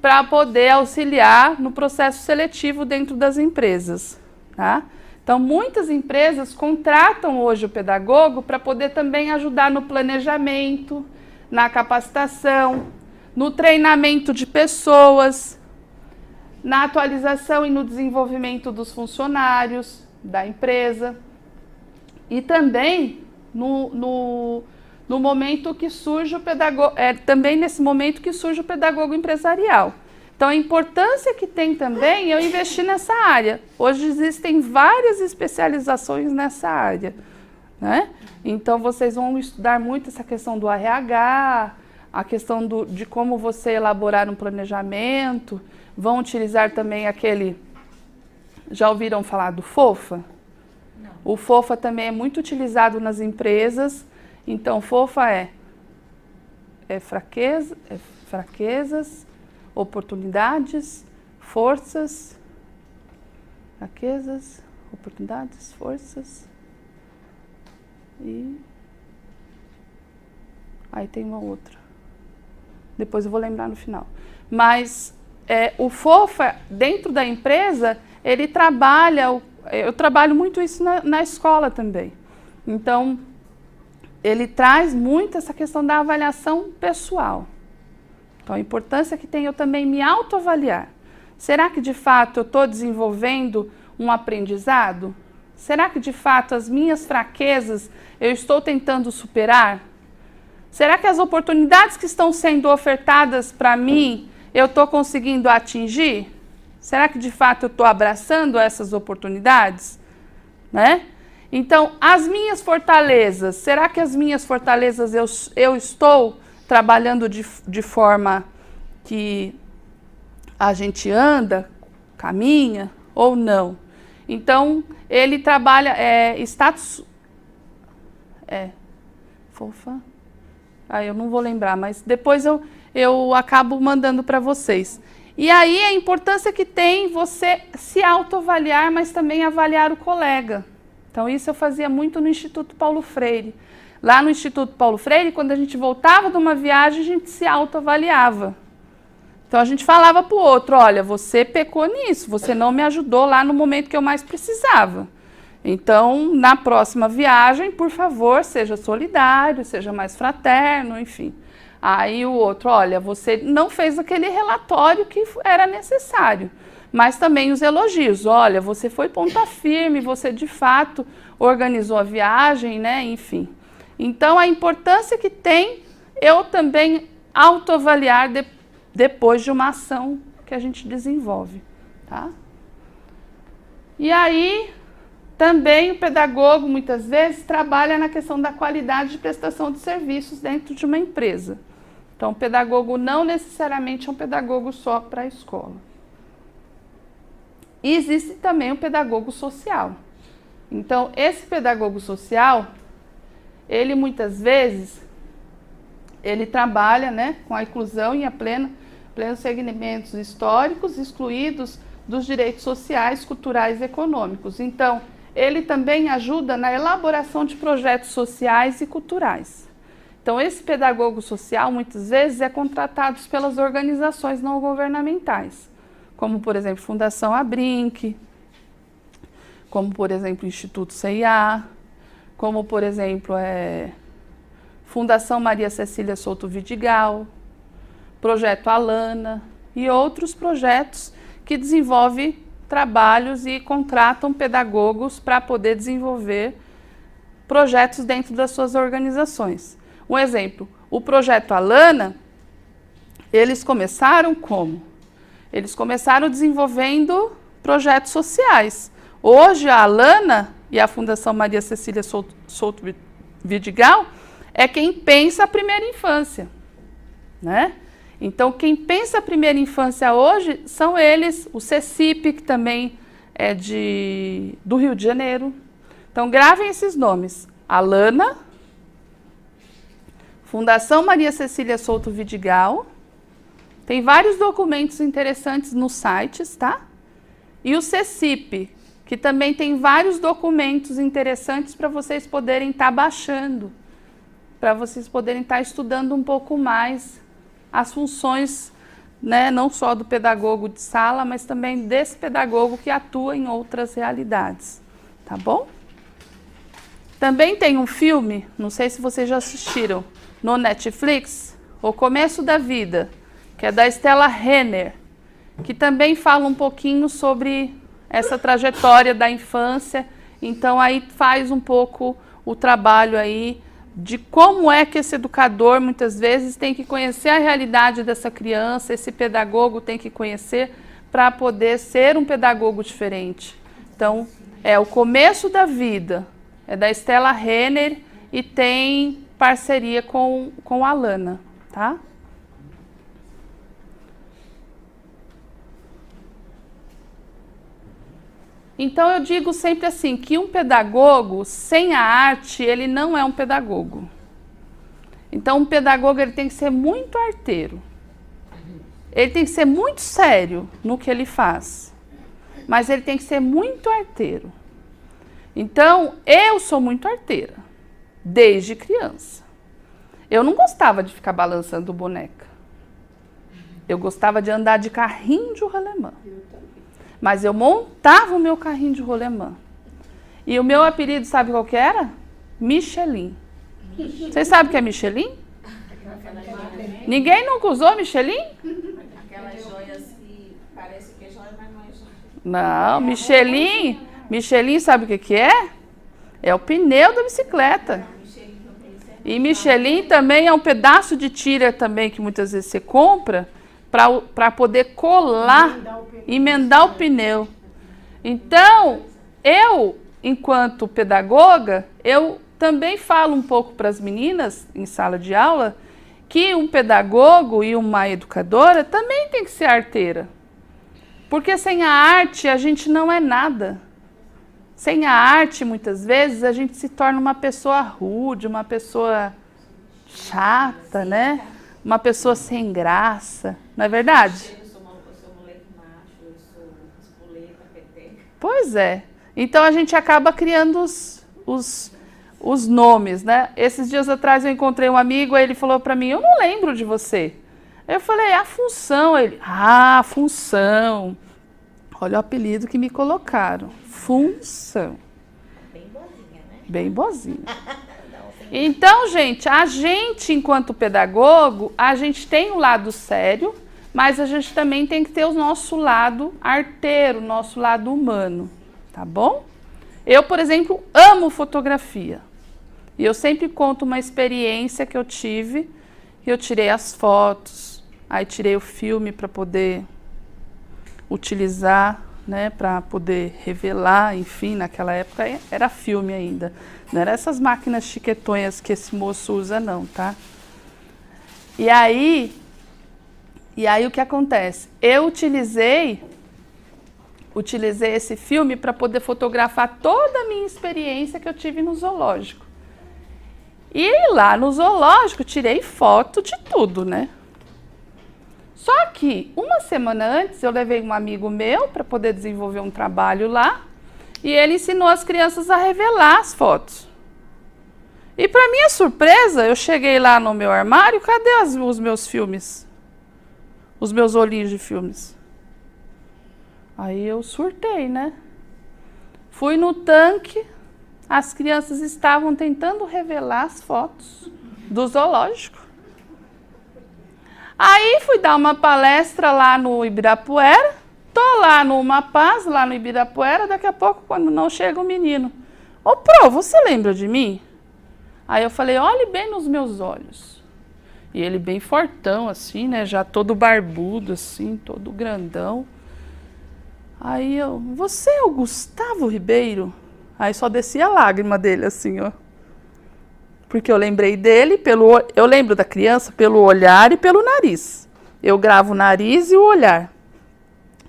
S1: para poder auxiliar no processo seletivo dentro das empresas, tá? Então, muitas empresas contratam hoje o pedagogo para poder também ajudar no planejamento, na capacitação, no treinamento de pessoas, na atualização e no desenvolvimento dos funcionários da empresa e também no momento que surge o pedagogo, também nesse momento que surge o pedagogo empresarial. Então, a importância que tem também eu investir nessa área. Hoje existem várias especializações nessa área, né? Então, vocês vão estudar muito essa questão do RH, a questão de como você elaborar um planejamento, vão utilizar também aquele... Já ouviram falar do FOFA?
S2: Não.
S1: O FOFA também é muito utilizado nas empresas. Então, FOFA é fraquezas, oportunidades, forças, fraquezas, oportunidades, forças e... Aí tem uma outra. Depois eu vou lembrar no final. Mas o FOFA, dentro da empresa, ele trabalha... Eu trabalho muito isso na escola também. Então, ele traz muito essa questão da avaliação pessoal. Então, a importância que tem eu também me autoavaliar. Será que, de fato, eu estou desenvolvendo um aprendizado? Será que, de fato, as minhas fraquezas eu estou tentando superar? Será que as oportunidades que estão sendo ofertadas para mim, eu estou conseguindo atingir? Será que, de fato, eu estou abraçando essas oportunidades? Né? Então, as minhas fortalezas, será que as minhas fortalezas eu estou trabalhando de forma que a gente anda, caminha ou não? Então, ele trabalha status... FOFA... eu não vou lembrar, mas depois eu acabo mandando para vocês. E aí a importância que tem você se autoavaliar, mas também avaliar o colega. Então isso eu fazia muito no Instituto Paulo Freire. Lá no Instituto Paulo Freire, quando a gente voltava de uma viagem, a gente se autoavaliava. Então a gente falava para o outro, olha, você pecou nisso, você não me ajudou lá no momento que eu mais precisava. Então, na próxima viagem, por favor, seja solidário, seja mais fraterno, enfim. Aí o outro, olha, você não fez aquele relatório que era necessário, mas também os elogios. Olha, você foi ponta firme, você de fato organizou a viagem, né? Enfim. Então, a importância que tem eu também autoavaliar depois de uma ação que a gente desenvolve, tá? E aí... Também o pedagogo, muitas vezes, trabalha na questão da qualidade de prestação de serviços dentro de uma empresa. Então, o pedagogo não necessariamente é um pedagogo só para a escola. E existe também o pedagogo social. Então, esse pedagogo social, ele muitas vezes, ele trabalha, né, com a inclusão e a plenos segmentos históricos excluídos dos direitos sociais, culturais e econômicos. Então, ele também ajuda na elaboração de projetos sociais e culturais. Então, esse pedagogo social, muitas vezes, é contratado pelas organizações não governamentais, como, por exemplo, Fundação Abrinq, como, por exemplo, Instituto CIA, como, por exemplo, Fundação Maria Cecília Souto Vidigal, Projeto Alana e outros projetos que desenvolvem trabalhos e contratam pedagogos para poder desenvolver projetos dentro das suas organizações. Um exemplo, o projeto Alana, eles começaram como? Eles começaram desenvolvendo projetos sociais. Hoje a Alana e a Fundação Maria Cecília Souto Vidigal é quem pensa a primeira infância, né? Então, quem pensa a primeira infância hoje são eles, o CECIP, que também é do Rio de Janeiro. Então, gravem esses nomes. Alana, Fundação Maria Cecília Souto Vidigal. Tem vários documentos interessantes nos sites, tá? E o CECIP, que também tem vários documentos interessantes para vocês poderem estar baixando, para vocês poderem estar estudando um pouco mais as funções, né, não só do pedagogo de sala, mas também desse pedagogo que atua em outras realidades, tá bom? Também tem um filme, não sei se vocês já assistiram, no Netflix, O Começo da Vida, que é da Stella Renner, que também fala um pouquinho sobre essa trajetória da infância. Então aí faz um pouco o trabalho aí de como é que esse educador muitas vezes tem que conhecer a realidade dessa criança, esse pedagogo tem que conhecer para poder ser um pedagogo diferente. Então, é O Começo da Vida, é da Stella Renner e tem parceria com a Alana, tá? Então eu digo sempre assim, que um pedagogo sem a arte, ele não é um pedagogo. Então um pedagogo ele tem que ser muito arteiro. Ele tem que ser muito sério no que ele faz. Mas ele tem que ser muito arteiro. Então eu sou muito arteira, desde criança. Eu não gostava de ficar balançando boneca. Eu gostava de andar de carrinho de rolemã. Mas eu montava o meu carrinho de rolemã. E o meu apelido, sabe qual que era? Michelin. Vocês sabem o que é Michelin? Ninguém nunca usou Michelin?
S2: Aquelas joias que parece que é joia, mas não é joia.
S1: Não, Michelin sabe o que é? É o pneu da bicicleta. E Michelin também é um pedaço de tira também que muitas vezes você compra para poder colar, emendar o pneu. Então, eu, enquanto pedagoga, eu também falo um pouco para as meninas em sala de aula que um pedagogo e uma educadora também tem que ser arteira. Porque sem a arte a gente não é nada. Sem a arte, muitas vezes, a gente se torna uma pessoa rude, uma pessoa chata, né? Uma pessoa sem graça, não é verdade?
S2: Eu sou moleque macho, eu sou espoleta, peteca.
S1: Pois é. Então a gente acaba criando os nomes, né? Esses dias atrás eu encontrei um amigo, aí ele falou para mim, eu não lembro de você. Eu falei, a Função. Ele, Função. Olha o apelido que me colocaram. Função.
S5: Bem boazinha, né?
S1: Bem boazinha. Então, gente, a gente, enquanto pedagogo, a gente tem o lado sério, mas a gente também tem que ter o nosso lado arteiro, o nosso lado humano, tá bom? Eu, por exemplo, amo fotografia. E eu sempre conto uma experiência que eu tive, que eu tirei as fotos, aí tirei o filme para poder utilizar, né, para poder revelar, enfim, naquela época era filme ainda. Não era essas máquinas chiquetonhas que esse moço usa, não, tá? E aí o que acontece? Eu utilizei esse filme para poder fotografar toda a minha experiência que eu tive no zoológico. E lá no zoológico tirei foto de tudo, né? Só que uma semana antes eu levei um amigo meu para poder desenvolver um trabalho lá e ele ensinou as crianças a revelar as fotos. E para minha surpresa, eu cheguei lá no meu armário, cadê os meus filmes? Os meus olhinhos de filmes. Aí eu surtei, né? Fui no tanque, as crianças estavam tentando revelar as fotos do zoológico. Aí fui dar uma palestra lá no Ibirapuera, tô lá numa paz, lá no Ibirapuera, daqui a pouco, quando não chega o menino. ô Pro, você lembra de mim? Aí eu falei, olhe bem nos meus olhos. E ele bem fortão, assim, né? Já todo barbudo, assim, todo grandão. Aí eu, você é o Gustavo Ribeiro? Aí só descia a lágrima dele, assim, ó. Porque eu lembrei dele, eu lembro da criança pelo olhar e pelo nariz. Eu gravo o nariz e o olhar.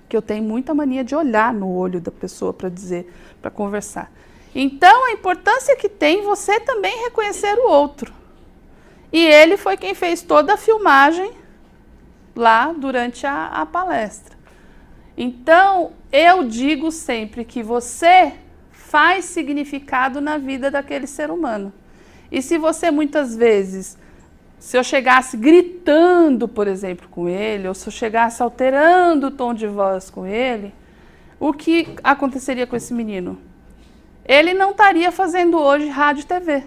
S1: Que eu tenho muita mania de olhar no olho da pessoa para dizer, para conversar. Então, a importância que tem você também reconhecer o outro. E ele foi quem fez toda a filmagem lá durante a palestra. Então, eu digo sempre que você faz significado na vida daquele ser humano. E se você muitas vezes, se eu chegasse gritando, por exemplo, com ele, ou se eu chegasse alterando o tom de voz com ele, o que aconteceria com esse menino? Ele não estaria fazendo hoje rádio e TV.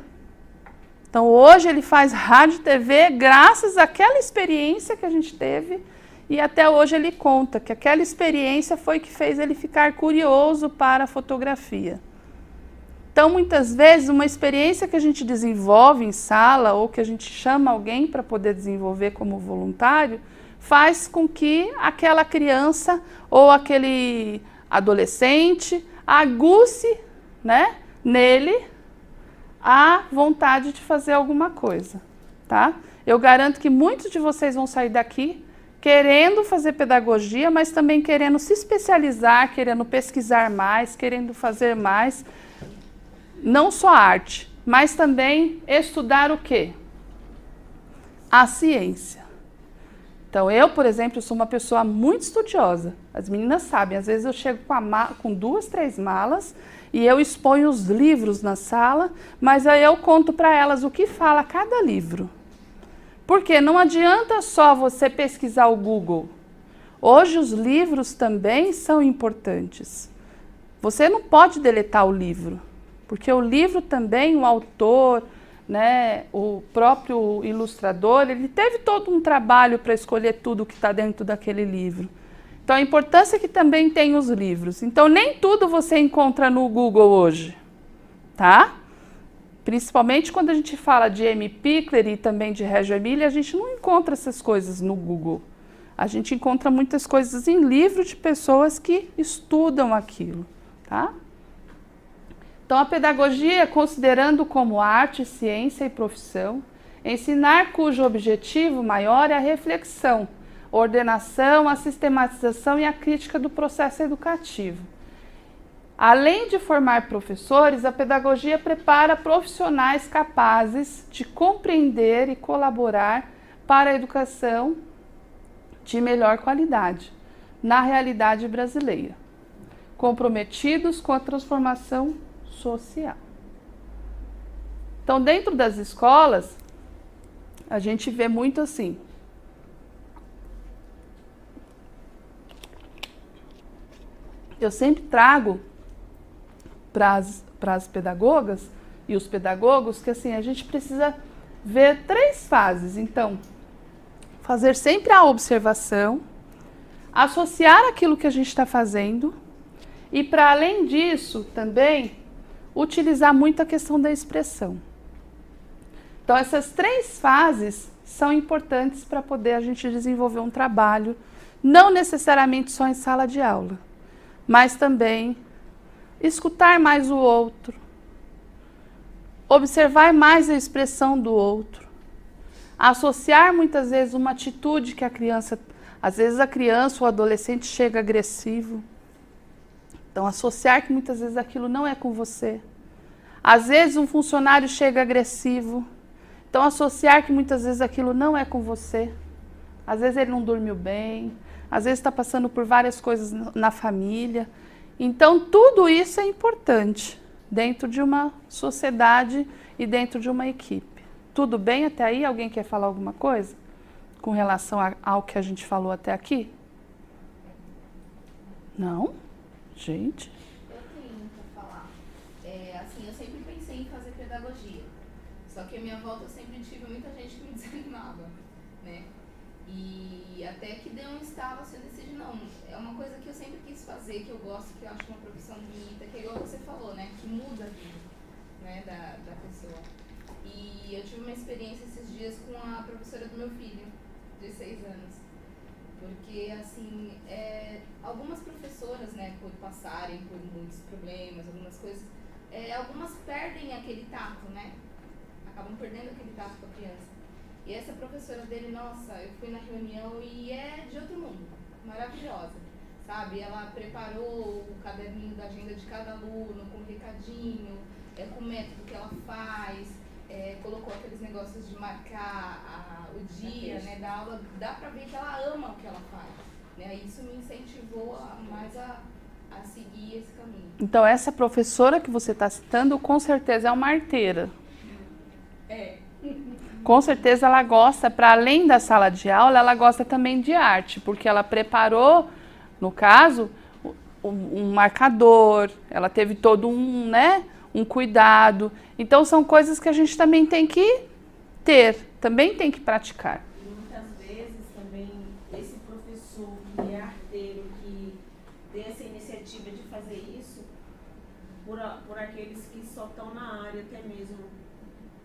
S1: Então, hoje ele faz rádio e TV graças àquela experiência que a gente teve e até hoje ele conta que aquela experiência foi que fez ele ficar curioso para a fotografia. Então, muitas vezes, uma experiência que a gente desenvolve em sala ou que a gente chama alguém para poder desenvolver como voluntário, faz com que aquela criança ou aquele adolescente aguce, né, nele a vontade de fazer alguma coisa, tá? Eu garanto que muitos de vocês vão sair daqui querendo fazer pedagogia, mas também querendo se especializar, querendo pesquisar mais, querendo fazer mais, não só arte, mas também estudar o quê? A ciência. Então, eu, por exemplo, sou uma pessoa muito estudiosa. As meninas sabem, às vezes eu chego com 2, 3 malas e eu exponho os livros na sala, mas aí eu conto para elas o que fala cada livro. Porque não adianta só você pesquisar o Google. Hoje os livros também são importantes. Você não pode deletar o livro, porque o livro também, o autor, né, o próprio ilustrador, ele teve todo um trabalho para escolher tudo que está dentro daquele livro. Então, a importância é que também tem os livros. Então, nem tudo você encontra no Google hoje, tá? Principalmente quando a gente fala de M. Pickler e também de Reggio Emilia, a gente não encontra essas coisas no Google. A gente encontra muitas coisas em livros de pessoas que estudam aquilo, tá? Então, a pedagogia, considerando como arte, ciência e profissão, ensinar cujo objetivo maior é a reflexão, ordenação, a sistematização e a crítica do processo educativo. Além de formar professores, a pedagogia prepara profissionais capazes de compreender e colaborar para a educação de melhor qualidade na realidade brasileira, comprometidos com a transformação social. Então, dentro das escolas, a gente vê muito assim. Eu sempre trago para as pedagogas e os pedagogos que assim, a gente precisa ver 3 fases. Então, fazer sempre a observação, associar aquilo que a gente está fazendo e, para além disso, também utilizar muito a questão da expressão. Então, essas 3 fases são importantes para poder a gente desenvolver um trabalho, não necessariamente só em sala de aula, mas também escutar mais o outro, observar mais a expressão do outro, associar muitas vezes uma atitude que a criança, às vezes a criança ou o adolescente chega agressivo. Então, associar que muitas vezes aquilo não é com você. Às vezes um funcionário chega agressivo. Então, associar que muitas vezes aquilo não é com você. Às vezes ele não dormiu bem, às vezes está passando por várias coisas na família. Então, tudo isso é importante dentro de uma sociedade e dentro de uma equipe. Tudo bem até aí? Alguém quer falar alguma coisa com relação ao que a gente falou até aqui? Não? Gente?
S2: Eu tenho para falar. Assim, eu sempre pensei em fazer pedagogia. Só que a minha volta eu sempre tive muita gente que me desanimava, né? E até que deu um estalo assim, eu decidi, não, é uma coisa que eu sempre quis fazer, que eu gosto, que eu acho uma profissão bonita, que é igual você falou, né? Que muda a vida. né, da pessoa. E eu tive uma experiência esses dias com a professora do meu filho, de 6 anos. Porque, assim, algumas professoras, né, por passarem por muitos problemas, algumas coisas, algumas perdem aquele tato, né? Acabam perdendo aquele tato com a criança. E essa professora dele, nossa, eu fui na reunião e é de outro mundo, maravilhosa, sabe? Ela preparou o caderninho da agenda de cada aluno, com recadinho, com o método que ela faz, colocou aqueles negócios de marcar o dia, né, da aula, dá pra ver que ela ama o que ela faz, né? Isso me incentivou mais a seguir esse caminho.
S1: Então, essa professora que você está citando, com certeza é uma arteira. Com certeza ela gosta, para além da sala de aula, ela gosta também de arte, porque ela preparou, no caso, um marcador, ela teve todo um cuidado. Então, são coisas que a gente também tem que ter, também tem que praticar.
S6: E muitas vezes também esse professor que é arteiro, que tem essa iniciativa de fazer isso, por aqueles que só estão na área até mesmo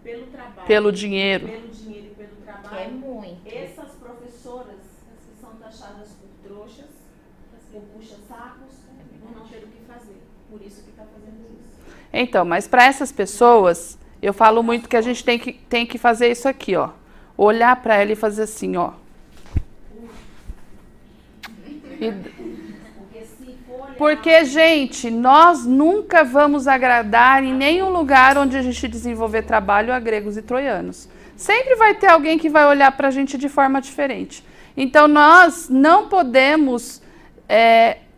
S6: pelo trabalho.
S1: Pelo dinheiro.
S6: Pelo dinheiro e pelo trabalho.
S5: É muito.
S6: Essas professoras que são taxadas por trouxas, por puxa-sacos, por não ter o que fazer. Por isso que está fazendo isso.
S1: Então, mas para essas pessoas, eu falo muito que a gente tem que fazer isso aqui, ó. Olhar para ela e fazer assim, ó. Porque, gente, nós nunca vamos agradar em nenhum lugar onde a gente desenvolver trabalho a gregos e troianos. Sempre vai ter alguém que vai olhar para a gente de forma diferente. Então, nós não podemos...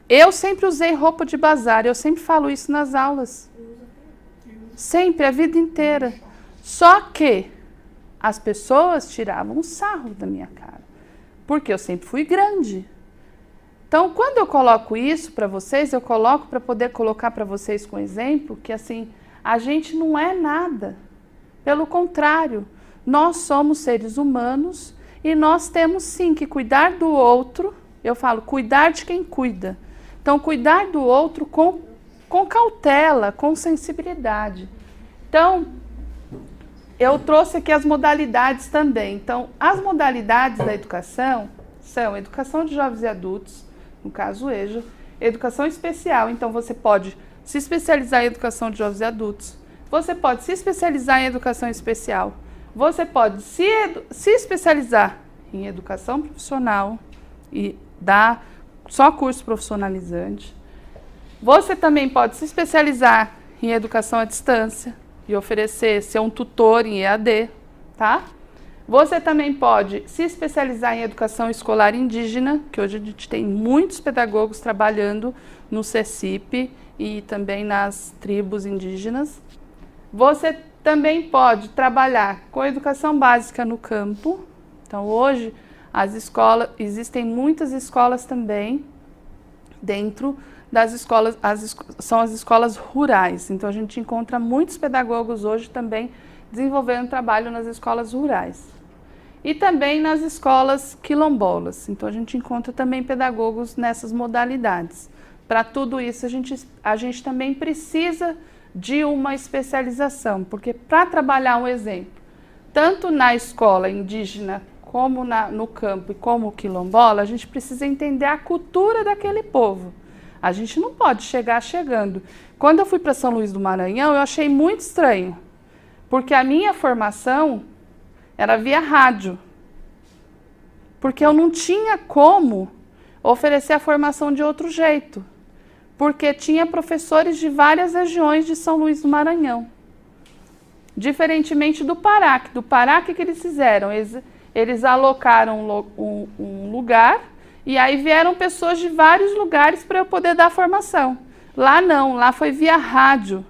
S1: eu sempre usei roupa de bazar, eu sempre falo isso nas aulas. Sempre, a vida inteira. Só que as pessoas tiravam um sarro da minha cara. Porque eu sempre fui grande. Então, quando eu coloco isso para vocês, eu coloco para poder colocar para vocês com exemplo que, assim, a gente não é nada. Pelo contrário, nós somos seres humanos e nós temos, sim, que cuidar do outro. Eu falo, cuidar de quem cuida. Então, cuidar do outro com cautela, com sensibilidade. Então, eu trouxe aqui as modalidades também. Então, as modalidades da educação são educação de jovens e adultos, no caso EJA, educação especial. Então, você pode se especializar em educação de jovens e adultos. Você pode se especializar em educação especial. Você pode se especializar em educação profissional e dar só curso profissionalizante. Você também pode se especializar em educação à distância e oferecer, ser um tutor em EAD, tá? Você também pode se especializar em educação escolar indígena, que hoje a gente tem muitos pedagogos trabalhando no CECIP e também nas tribos indígenas. Você também pode trabalhar com educação básica no campo. Então, hoje, existem muitas escolas também dentro das escolas, são as escolas rurais. Então, a gente encontra muitos pedagogos hoje também desenvolvendo trabalho nas escolas rurais. E também nas escolas quilombolas. Então, a gente encontra também pedagogos nessas modalidades. Para tudo isso, a gente também precisa de uma especialização, porque para trabalhar um exemplo, tanto na escola indígena, como no campo e como quilombola, a gente precisa entender a cultura daquele povo. A gente não pode chegar chegando. Quando eu fui para São Luís do Maranhão, eu achei muito estranho, porque a minha formação era via rádio, porque eu não tinha como oferecer a formação de outro jeito, porque tinha professores de várias regiões de São Luís do Maranhão. Diferentemente do Pará, o que eles fizeram? Eles alocaram um lugar e aí vieram pessoas de vários lugares para eu poder dar formação. Lá não, lá foi via rádio.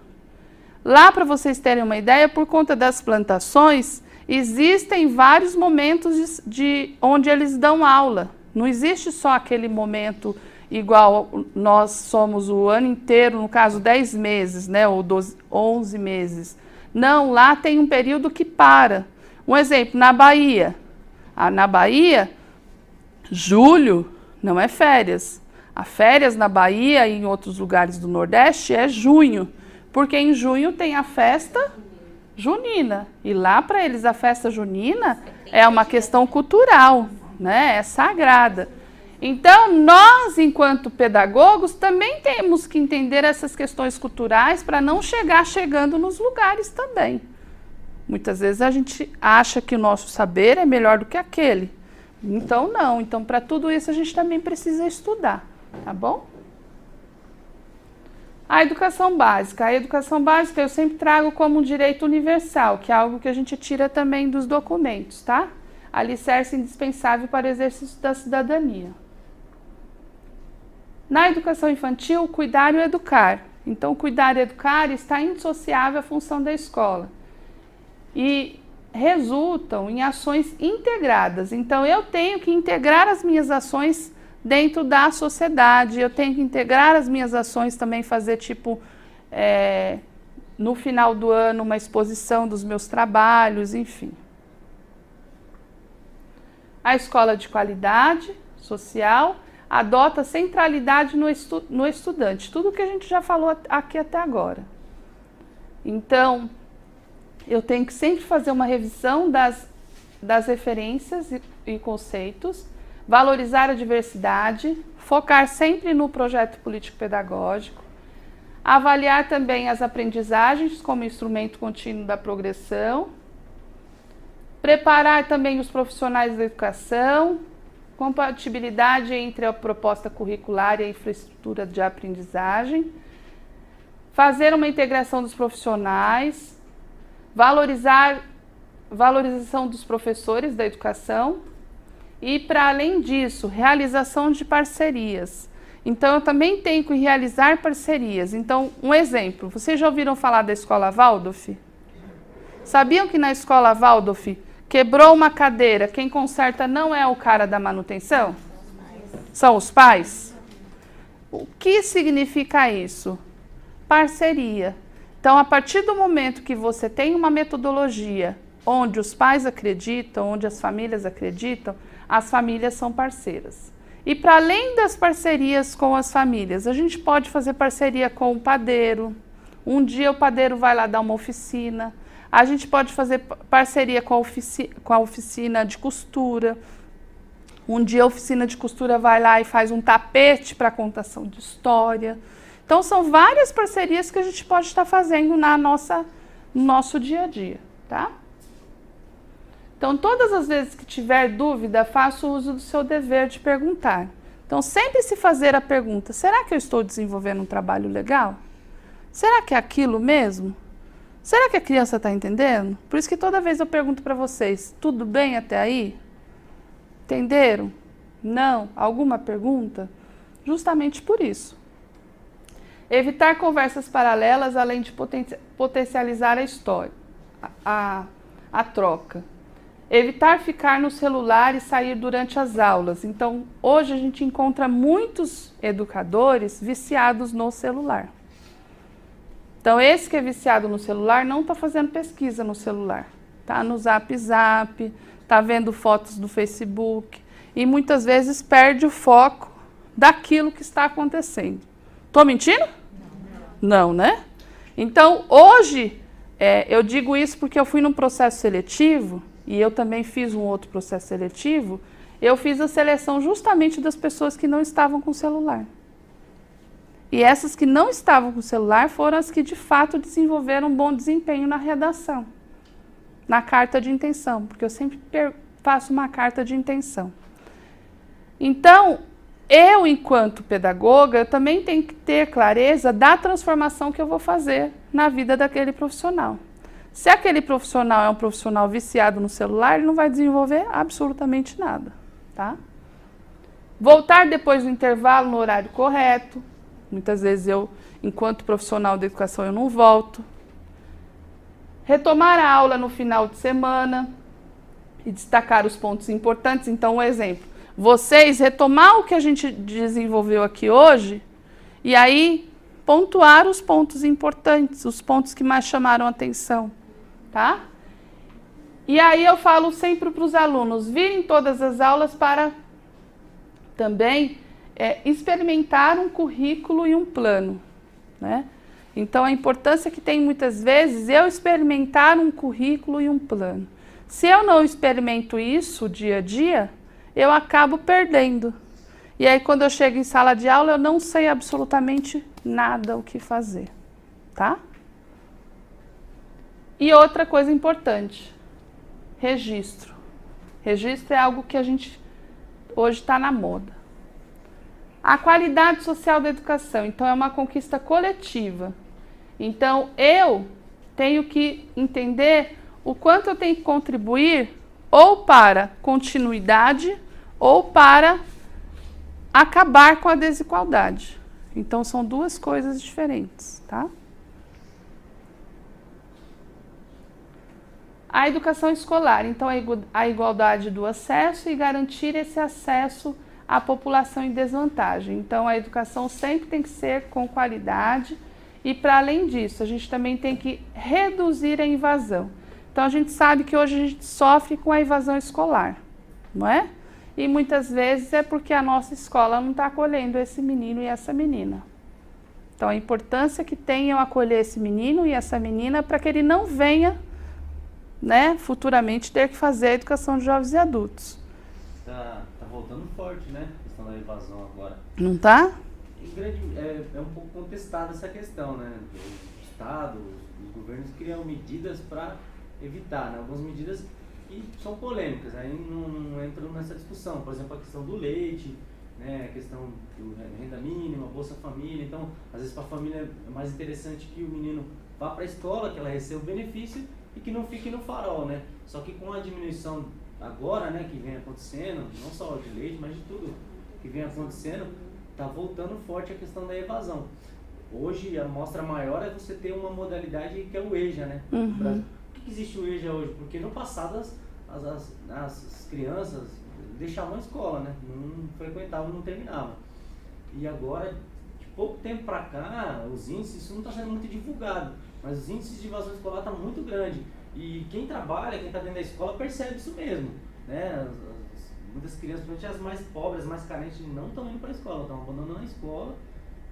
S1: Lá, para vocês terem uma ideia, por conta das plantações, existem vários momentos onde eles dão aula. Não existe só aquele momento igual nós somos o ano inteiro, no caso 10 meses, né, ou 11 meses. Não, lá tem um período que para. Um exemplo, na Bahia. Na Bahia, julho não é férias. As férias na Bahia e em outros lugares do Nordeste é junho, Porque em junho tem a festa junina. E lá para eles a festa junina é uma questão cultural, né? É sagrada. Então, nós, enquanto pedagogos, também temos que entender essas questões culturais para não chegar chegando nos lugares também. Muitas vezes a gente acha que o nosso saber é melhor do que aquele. Então, não. Então, para tudo isso, a gente também precisa estudar, tá bom? A educação básica. A educação básica eu sempre trago como um direito universal, que é algo que a gente tira também dos documentos, tá? Alicerce indispensável para o exercício da cidadania. Na educação infantil, cuidar e educar. Então, cuidar e educar está indissociável à função da escola. E resultam em ações integradas. Então, eu tenho que integrar as minhas ações dentro da sociedade. Eu tenho que integrar as minhas ações também, fazer tipo, no final do ano, uma exposição dos meus trabalhos, enfim. A escola de qualidade social adota centralidade no estudante. Tudo que a gente já falou aqui até agora. Então, eu tenho que sempre fazer uma revisão das referências e conceitos, valorizar a diversidade, focar sempre no projeto político-pedagógico, avaliar também as aprendizagens como instrumento contínuo da progressão, preparar também os profissionais da educação, compatibilidade entre a proposta curricular e a infraestrutura de aprendizagem, fazer uma integração dos profissionais, valorização dos professores da educação e, para além disso, realização de parcerias. Então, eu também tenho que realizar parcerias. Então, um exemplo, vocês já ouviram falar da Escola Waldorf? Sabiam que na Escola Waldorf quebrou uma cadeira, quem conserta não é o cara da manutenção? São os pais? O que significa isso? Parceria. Então, a partir do momento que você tem uma metodologia onde os pais acreditam, onde as famílias acreditam, as famílias são parceiras. E para além das parcerias com as famílias, a gente pode fazer parceria com o padeiro. Um dia o padeiro vai lá dar uma oficina. A gente pode fazer parceria com a oficina de costura. Um dia a oficina de costura vai lá e faz um tapete para contação de história. Então, são várias parcerias que a gente pode estar fazendo no nosso dia a dia, tá? Então, todas as vezes que tiver dúvida, faça uso do seu dever de perguntar. Então, sempre se fazer a pergunta, será que eu estou desenvolvendo um trabalho legal? Será que é aquilo mesmo? Será que a criança está entendendo? Por isso que toda vez eu pergunto para vocês, tudo bem até aí? Entenderam? Não? Alguma pergunta? Justamente por isso. Evitar conversas paralelas, além de potencializar a história, a troca. Evitar ficar no celular e sair durante as aulas. Então, hoje a gente encontra muitos educadores viciados no celular. Então, esse que é viciado no celular não está fazendo pesquisa no celular. Está no Zap, está vendo fotos do Facebook e muitas vezes perde o foco daquilo que está acontecendo. Estou mentindo? Não, né? Então, hoje, eu digo isso porque eu fui num processo seletivo e eu também fiz um outro processo seletivo. Eu fiz a seleção justamente das pessoas que não estavam com celular. E essas que não estavam com celular foram as que, de fato, desenvolveram um bom desempenho na redação, na carta de intenção, porque eu sempre faço uma carta de intenção. Então, eu, enquanto pedagoga, eu também tenho que ter clareza da transformação que eu vou fazer na vida daquele profissional. Se aquele profissional é um profissional viciado no celular, ele não vai desenvolver absolutamente nada, tá? Voltar depois do intervalo no horário correto. Muitas vezes eu, enquanto profissional de educação, eu não volto. Retomar a aula no final de semana e destacar os pontos importantes. Então, um exemplo. Vocês retomar o que a gente desenvolveu aqui hoje e aí pontuar os pontos importantes, os pontos que mais chamaram a atenção, tá? E aí eu falo sempre para os alunos, virem todas as aulas para também experimentar um currículo e um plano, né? Então, a importância que tem muitas vezes eu experimentar um currículo e um plano. Se eu não experimento isso dia a dia, eu acabo perdendo. E aí, quando eu chego em sala de aula, eu não sei absolutamente nada o que fazer, tá? E outra coisa importante, registro. Registro é algo que a gente hoje está na moda. A qualidade social da educação, então, é uma conquista coletiva. Então, eu tenho que entender o quanto eu tenho que contribuir ou para continuidade ou para acabar com a desigualdade. Então, são duas coisas diferentes, tá? A educação escolar, então, a igualdade do acesso e garantir esse acesso à população em desvantagem. Então, a educação sempre tem que ser com qualidade e, para além disso, a gente também tem que reduzir a invasão. Então, a gente sabe que hoje a gente sofre com a evasão escolar, não é? E muitas vezes é porque a nossa escola não está acolhendo esse menino e essa menina. Então, a importância que tem eu acolher esse menino e essa menina para que ele não venha, né, futuramente ter que fazer a educação de jovens e adultos.
S4: Tá voltando forte, né? A questão da evasão agora.
S1: Não tá?
S4: É um pouco contestada essa questão, né? O Estado, os governos criam medidas para evitar, né? Algumas medidas que são polêmicas, aí não entram nessa discussão. Por exemplo, a questão do leite, né? A questão do renda mínima, Bolsa Família. Então, às vezes para a família é mais interessante que o menino vá para a escola, que ela receba o benefício e que não fique no farol, né? Só que com a diminuição agora, né, que vem acontecendo, não só de leite, mas de tudo que vem acontecendo, está voltando forte a questão da evasão. Hoje, a amostra maior é você ter uma modalidade que é o EJA, né?
S1: Uhum.
S4: Por que existe o EJA hoje? Porque no passado as crianças deixavam a escola, né? Não frequentavam, não terminavam. E agora, de pouco tempo para cá, os índices, isso não está sendo muito divulgado, mas os índices de evasão escolar estão muito grandes. E quem trabalha, quem está dentro da escola, percebe isso mesmo, né? Muitas crianças, principalmente as mais pobres, as mais carentes, não estão indo para a escola, estão abandonando a escola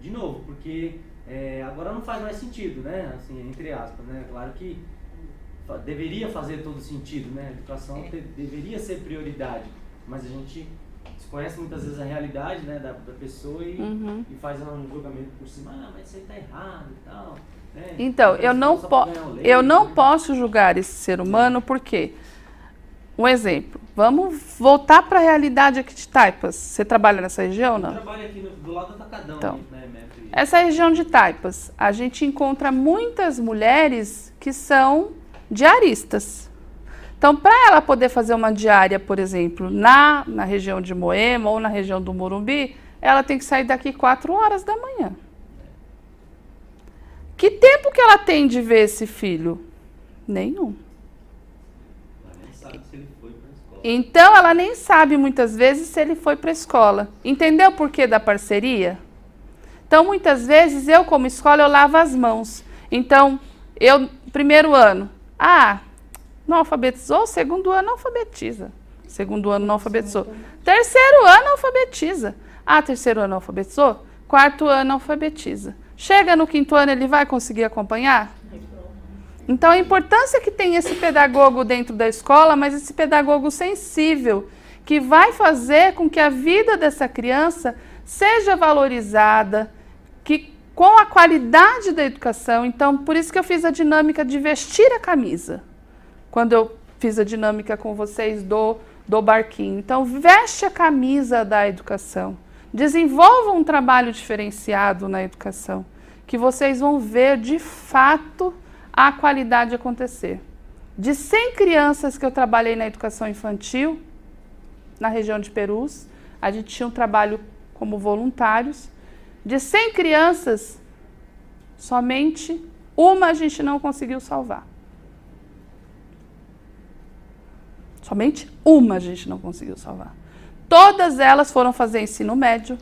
S4: de novo, porque agora não faz mais sentido, né? Assim, entre aspas, né? Claro que deveria fazer todo sentido, né? A educação deveria ser prioridade, mas a gente desconhece muitas vezes a realidade, né, da pessoa e faz um julgamento por cima, mas isso aí está errado e tal.
S1: Então, eu não posso julgar esse ser humano porque, um exemplo, vamos voltar para a realidade aqui de Taipas. Você trabalha nessa região ou não?
S4: Eu trabalho aqui do lado do Atacadão.
S1: Então,
S4: né,
S1: essa região de Taipas, a gente encontra muitas mulheres que são diaristas. Então, para ela poder fazer uma diária, por exemplo, na região de Moema ou na região do Morumbi, ela tem que sair daqui 4 horas da manhã. Que tempo que ela tem de ver esse filho? Nenhum.
S4: Ela nem sabe se ele foi para a escola.
S1: Então, ela nem sabe muitas vezes se ele foi para a escola. Entendeu o porquê da parceria? Então, muitas vezes, eu como escola, eu lavo as mãos. Então, primeiro ano, não alfabetizou, segundo ano alfabetiza. Segundo ano não alfabetizou. Terceiro ano alfabetiza. Terceiro ano alfabetizou, quarto ano alfabetiza. Chega no 5º ano, ele vai conseguir acompanhar? Então, a importância que tem esse pedagogo dentro da escola, mas esse pedagogo sensível, que vai fazer com que a vida dessa criança seja valorizada, que com a qualidade da educação. Então, por isso que eu fiz a dinâmica de vestir a camisa. Quando eu fiz a dinâmica com vocês do barquinho. Então, veste a camisa da educação. Desenvolva um trabalho diferenciado na educação, que vocês vão ver, de fato, a qualidade acontecer. De 100 crianças que eu trabalhei na educação infantil, na região de Perus, a gente tinha um trabalho como voluntários. De 100 crianças, somente uma a gente não conseguiu salvar. Somente uma a gente não conseguiu salvar. Todas elas foram fazer ensino médio.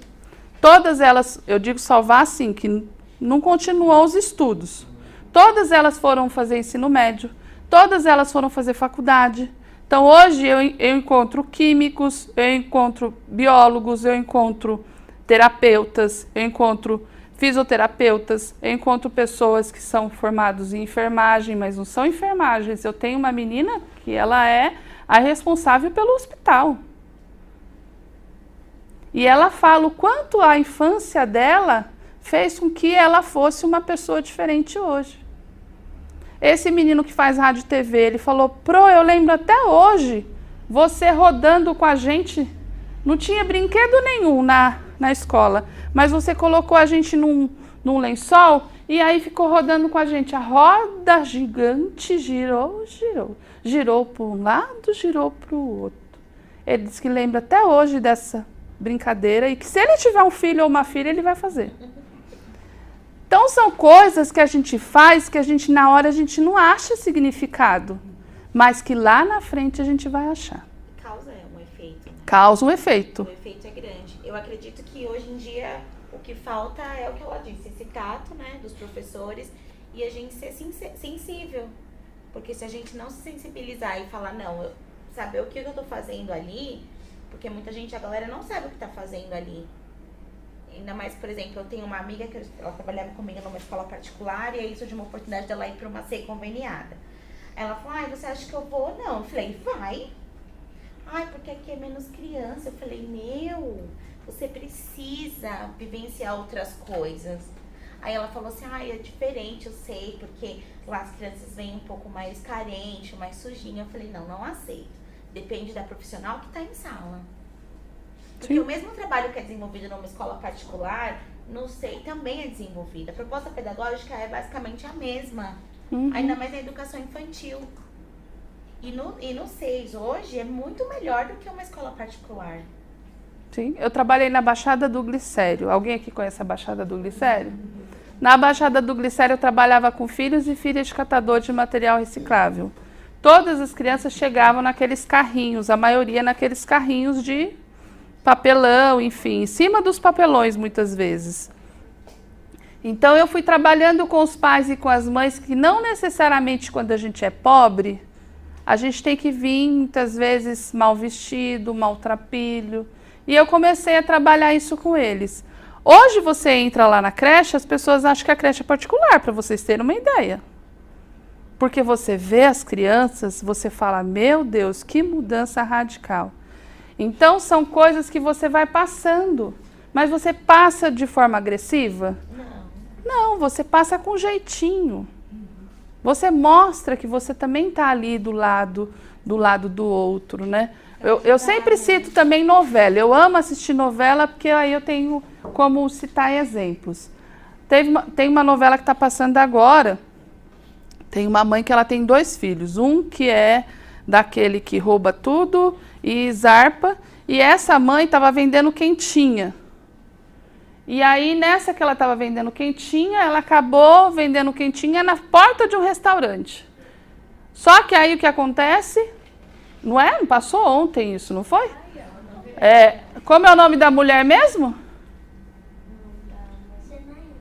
S1: Todas elas, eu digo salvar assim, que não continuou os estudos. Todas elas foram fazer ensino médio. Todas elas foram fazer faculdade. Então, hoje eu encontro químicos, eu encontro biólogos, eu encontro terapeutas, eu encontro fisioterapeutas, eu encontro pessoas que são formadas em enfermagem, mas não são enfermagens. Eu tenho uma menina que ela é a responsável pelo hospital. E ela fala o quanto a infância dela fez com que ela fosse uma pessoa diferente hoje. Esse menino que faz rádio e TV, ele falou, Pro, eu lembro até hoje, você rodando com a gente, não tinha brinquedo nenhum na escola, mas você colocou a gente num lençol e aí ficou rodando com a gente. A roda gigante girou, girou. Girou para um lado, girou para o outro. Ele disse que lembra até hoje dessa brincadeira e que se ele tiver um filho ou uma filha, ele vai fazer. Então são coisas que a gente faz que a gente na hora a gente não acha significado, mas que lá na frente a gente vai achar.
S5: Causa um efeito. Né?
S1: Causa um efeito.
S5: O efeito é grande. Eu acredito que hoje em dia o que falta é o que ela disse, esse tato, né, dos professores e a gente ser sensível. Porque se a gente não se sensibilizar e falar, não, saber o que eu tô fazendo ali, porque muita gente, a galera não sabe o que tá fazendo ali. Ainda mais, por exemplo, eu tenho uma amiga que ela trabalhava comigo numa escola particular e aí surgiu uma oportunidade dela ir para uma C conveniada. Ela falou, ai, você acha que eu vou? Não. Eu falei, vai. Ai, porque aqui é menos criança. Eu falei, meu, você precisa vivenciar outras coisas. Aí ela falou assim, ai, é diferente, eu sei, porque lá as crianças vêm um pouco mais carente, mais sujinha. Eu falei, não aceito. Depende da profissional que está em sala. Porque o mesmo trabalho que é desenvolvido numa escola particular, no SEI também é desenvolvido. A proposta pedagógica é basicamente a mesma, ainda mais na educação infantil. E no SEIs hoje é muito melhor do que uma escola particular.
S1: Sim, eu trabalhei na Baixada do Glicério. Alguém aqui conhece a Baixada do Glicério? Na Baixada do Glicério eu trabalhava com filhos e filhas de catador de material reciclável. Todas as crianças chegavam naqueles carrinhos, a maioria naqueles carrinhos de papelão, enfim, em cima dos papelões muitas vezes. Então eu fui trabalhando com os pais e com as mães que não necessariamente quando a gente é pobre, a gente tem que vir muitas vezes mal vestido, maltrapilho. E eu comecei a trabalhar isso com eles. Hoje você entra lá na creche, as pessoas acham que a creche é particular, para vocês terem uma ideia. Porque você vê as crianças, você fala, meu Deus, que mudança radical. Então, são coisas que você vai passando. Mas você passa de forma agressiva? Não, você passa com jeitinho. Você mostra que você também está ali do lado do outro, né? Eu sempre cito também novela. Eu amo assistir novela porque aí eu tenho como citar exemplos. Tem uma novela que está passando agora. Tem uma mãe que ela tem 2 filhos. Um que é daquele que rouba tudo e zarpa. E essa mãe estava vendendo quentinha. E aí, nessa que ela estava vendendo quentinha, ela acabou vendendo quentinha na porta de um restaurante. Só que aí o que acontece? Não é? Não passou ontem isso, não foi? Como é o nome da mulher mesmo?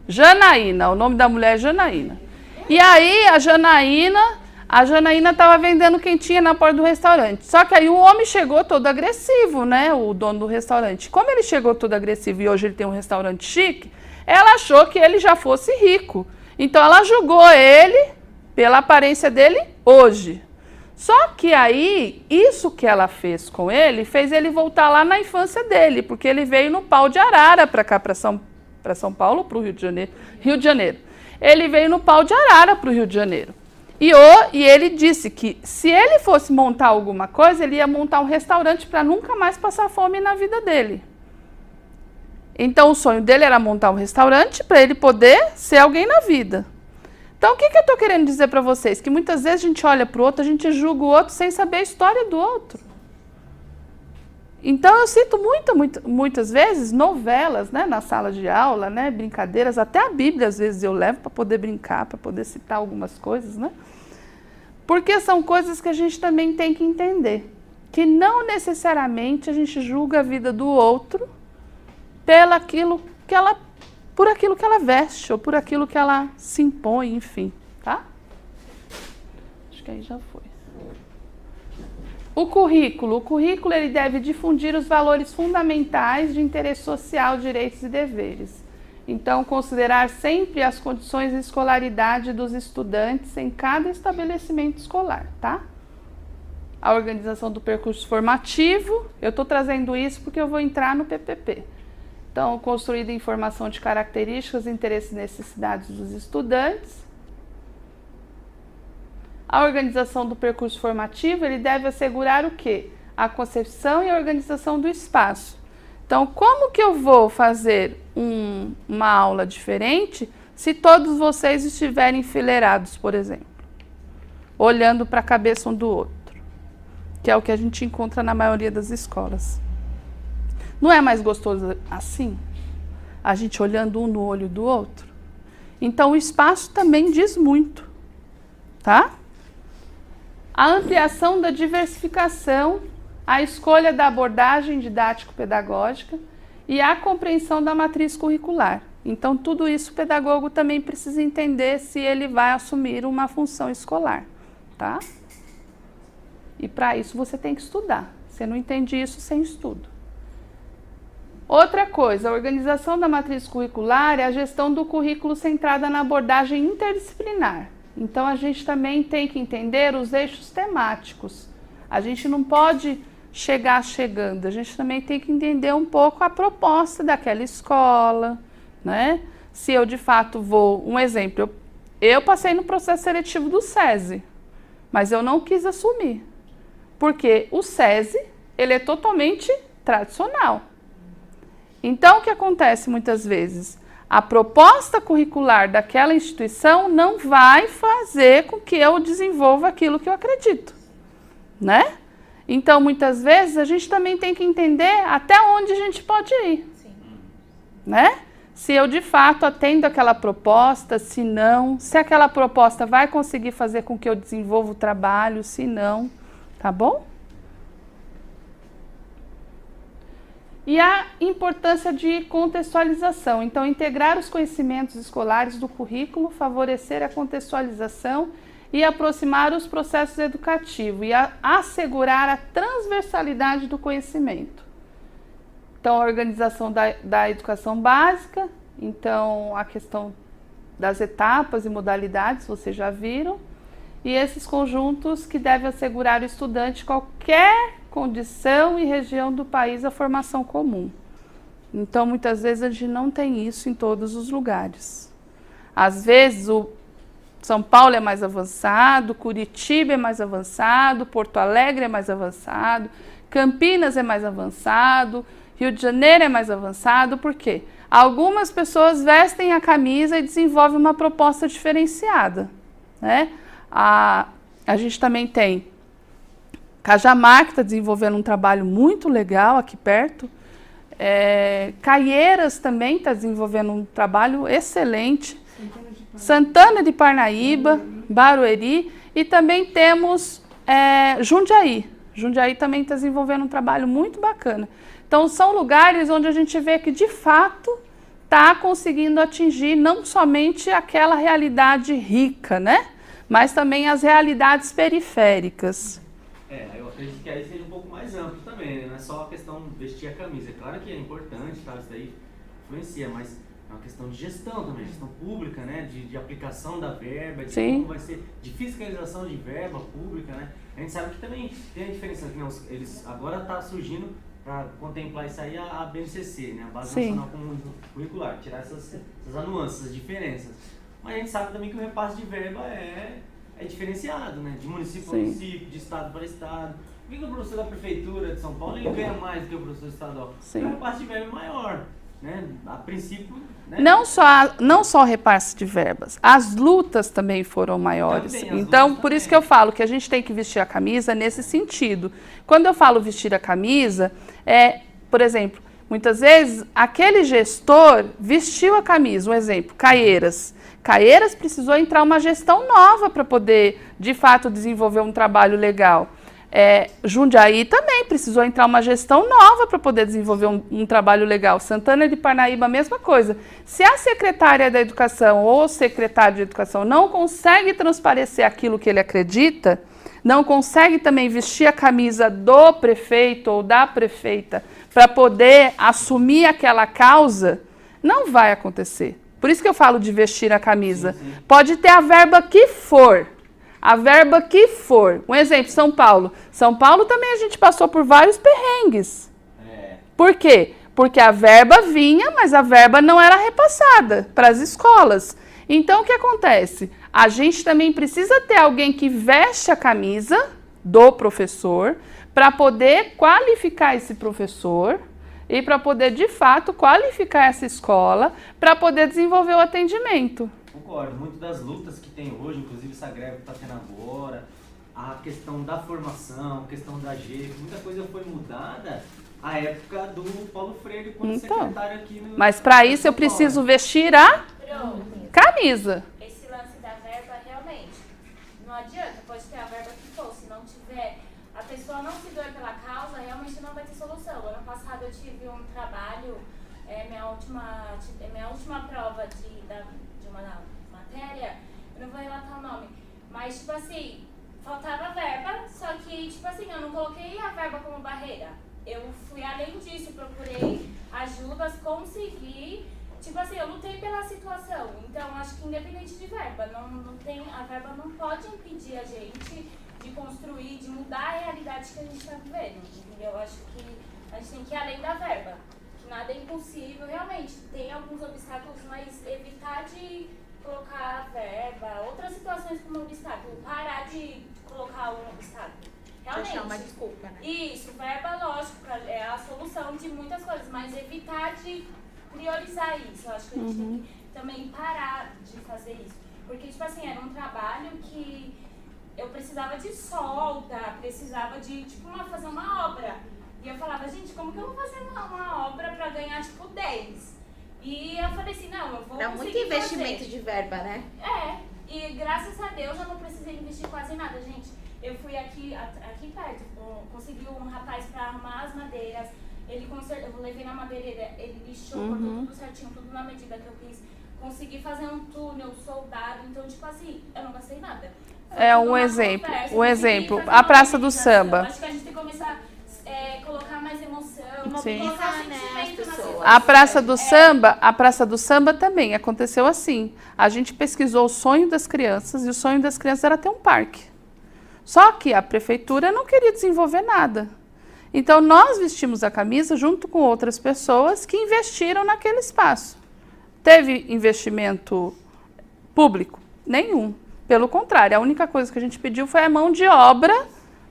S1: Janaína. O nome da mulher é Janaína. E aí, a Janaína estava vendendo quentinha na porta do restaurante. Só que aí o homem chegou todo agressivo, né? O dono do restaurante. Como ele chegou todo agressivo e hoje ele tem um restaurante chique, ela achou que ele já fosse rico. Então ela julgou ele pela aparência dele hoje. Só que aí, isso que ela fez com ele, fez ele voltar lá na infância dele, porque ele veio no pau de arara para cá, para São Paulo, para o Rio de Janeiro. Rio de Janeiro. Ele veio no pau de arara para o Rio de Janeiro. E ele disse que se ele fosse montar alguma coisa, ele ia montar um restaurante para nunca mais passar fome na vida dele. Então o sonho dele era montar um restaurante para ele poder ser alguém na vida. Então o que eu estou querendo dizer para vocês? Que muitas vezes a gente olha para o outro, a gente julga o outro sem saber a história do outro. Então eu cito muitas vezes novelas, né, na sala de aula, né, brincadeiras, até a Bíblia às vezes eu levo para poder brincar, para poder citar algumas coisas, né? Porque são coisas que a gente também tem que entender, que não necessariamente a gente julga a vida do outro por aquilo que ela veste ou por aquilo que ela se impõe, enfim, tá? Acho que aí já foi. O currículo ele deve difundir os valores fundamentais de interesse social, direitos e deveres. Então, considerar sempre as condições de escolaridade dos estudantes em cada estabelecimento escolar, tá? A organização do percurso formativo, eu estou trazendo isso porque eu vou entrar no PPP. Então, construída informação de características, interesses e necessidades dos estudantes. A organização do percurso formativo, ele deve assegurar o quê? A concepção e a organização do espaço. Então, como que eu vou fazer uma aula diferente se todos vocês estiverem enfileirados, por exemplo? Olhando para a cabeça um do outro, que é o que a gente encontra na maioria das escolas. Não é mais gostoso assim? A gente olhando um no olho do outro? Então, o espaço também diz muito, tá? A ampliação da diversificação, a escolha da abordagem didático-pedagógica e a compreensão da matriz curricular. Então, tudo isso o pedagogo também precisa entender se ele vai assumir uma função escolar, tá? E para isso você tem que estudar. Você não entende isso sem estudo. Outra coisa, a organização da matriz curricular é a gestão do currículo centrada na abordagem interdisciplinar. Então, a gente também tem que entender os eixos temáticos. A gente não pode chegar chegando, a gente também tem que entender um pouco a proposta daquela escola, né? Se eu, de fato, vou... Um exemplo, eu passei no processo seletivo do SESI, mas eu não quis assumir, porque o SESI, ele é totalmente tradicional. Então, o que acontece muitas vezes? A proposta curricular daquela instituição não vai fazer com que eu desenvolva aquilo que eu acredito, né? Então, muitas vezes, a gente também tem que entender até onde a gente pode ir, né? Se eu, de fato, atendo aquela proposta, se não, se aquela proposta vai conseguir fazer com que eu desenvolva o trabalho, se não, tá bom? E a importância de contextualização. Então, integrar os conhecimentos escolares do currículo, favorecer a contextualização e aproximar os processos educativos e assegurar a transversalidade do conhecimento. Então, a organização da educação básica, então a questão das etapas e modalidades, vocês já viram, e esses conjuntos que devem assegurar ao estudante qualquer condição e região do país a formação comum. Então, muitas vezes a gente não tem isso em todos os lugares. Às vezes, o São Paulo é mais avançado, Curitiba é mais avançado, Porto Alegre é mais avançado, Campinas é mais avançado, Rio de Janeiro é mais avançado. Por quê? Algumas pessoas vestem a camisa e desenvolvem uma proposta diferenciada, né? A gente também tem Cajamar, que está desenvolvendo um trabalho muito legal aqui perto. Caieiras também está desenvolvendo um trabalho excelente. Santana de Parnaíba, Barueri, e também temos Jundiaí. Jundiaí também está desenvolvendo um trabalho muito bacana. Então, são lugares onde a gente vê que, de fato, está conseguindo atingir não somente aquela realidade rica, né? Mas também as realidades periféricas.
S4: Eu acredito que aí seja um pouco mais amplo também, né? Não é só a questão de vestir a camisa. É claro que é importante, tá? Isso daí influencia, mas é uma questão de gestão também, gestão pública, né? De aplicação da verba, de como vai ser, de fiscalização de verba pública, né? A gente sabe que também tem a diferença, que eles agora está surgindo para contemplar isso aí a BNCC, né? A Base Nacional Comum Curricular, tirar essas nuances, essas diferenças. Mas a gente sabe também que o repasse de verba é diferenciado, né? De município para município, de estado para estado. Por que o professor da prefeitura de São Paulo ele ganha mais do que o professor estadual? Porque o repasse de verba é maior, né? A princípio... Né?
S1: Não só o repasse de verbas, as lutas também foram maiores. Então, por isso que eu falo que a gente tem que vestir a camisa nesse sentido. Quando eu falo vestir a camisa, por exemplo, muitas vezes aquele gestor vestiu a camisa, um exemplo, Caieiras. Caieiras precisou entrar uma gestão nova para poder, de fato, desenvolver um trabalho legal. Jundiaí também precisou entrar uma gestão nova para poder desenvolver um trabalho legal. Santana de Parnaíba, a mesma coisa. Se a secretária da educação ou o secretário de educação não consegue transparecer aquilo que ele acredita, não consegue também vestir a camisa do prefeito ou da prefeita para poder assumir aquela causa, Não vai acontecer. Por isso que eu falo de vestir a camisa.
S4: Sim.
S1: Pode ter a verba que for. A verba que for. Um exemplo, São Paulo. São Paulo também a gente passou por vários perrengues. Por quê? Porque a verba vinha, mas a verba não era repassada para as escolas. Então, o que acontece? A gente também precisa ter alguém que veste a camisa do professor para poder qualificar esse professor e para poder, de fato, qualificar essa escola para poder desenvolver o atendimento.
S4: Concordo. Muito das lutas que tem hoje, inclusive essa greve que está tendo agora, a questão da formação, a questão da GEF, muita coisa foi mudada à época do Paulo Freire quando secretário aqui no...
S1: Mas para isso eu preciso vestir a camisa.
S7: Esse lance da verba, realmente, não adianta, pode ter a verba que for, se não tiver, a pessoa não se doer pela causa, realmente não vai ter solução. Ano passado eu tive um trabalho, minha última prova de uma matéria, eu não vou relatar o nome, mas tipo assim, faltava verba, só que tipo assim, eu não coloquei a verba como barreira. Eu fui além disso, procurei ajudas, consegui, tipo assim, eu lutei pela situação. Então, acho que independente de verba, a verba não pode impedir a gente de construir, de mudar a realidade que a gente está vivendo, entendeu? Acho que a gente tem que ir além da verba, que nada é impossível, realmente, tem alguns obstáculos, mas evitar de colocar a verba, outras situações como obstáculo, parar de colocar um obstáculo. Realmente.
S5: Deixar uma desculpa, né?
S7: Isso, verba, lógico, é a solução de muitas coisas, mas evitar de priorizar isso. Eu acho que a gente tem que também parar de fazer isso. Porque, tipo assim, era um trabalho que eu precisava de solda, precisava de, tipo, fazer uma obra. E eu falava, gente, como que eu vou fazer uma obra pra ganhar, tipo, 10? E eu falei assim, não, eu vou
S5: Dá muito investimento
S7: fazer.
S5: de verba, né?
S7: E graças a Deus eu não precisei investir quase nada, gente. Eu fui aqui perto, consegui um rapaz para arrumar as madeiras, eu levei na madeireira, ele lixou, cortou tudo certinho, tudo na medida que eu quis. Consegui fazer um túnel, soldado, então tipo assim, eu não gastei nada.
S1: Um exemplo, a Praça do Samba.
S7: Acho que a gente tem que começar a colocar mais emoção,
S5: mobilizar,
S7: colocar sentimento nas pessoas.
S1: A Praça do Samba também aconteceu assim. A gente pesquisou o sonho das crianças e o sonho das crianças era ter um parque. Só que a prefeitura não queria desenvolver nada. Então, nós vestimos a camisa junto com outras pessoas que investiram naquele espaço. Teve investimento público? Nenhum. Pelo contrário, a única coisa que a gente pediu foi a mão de obra,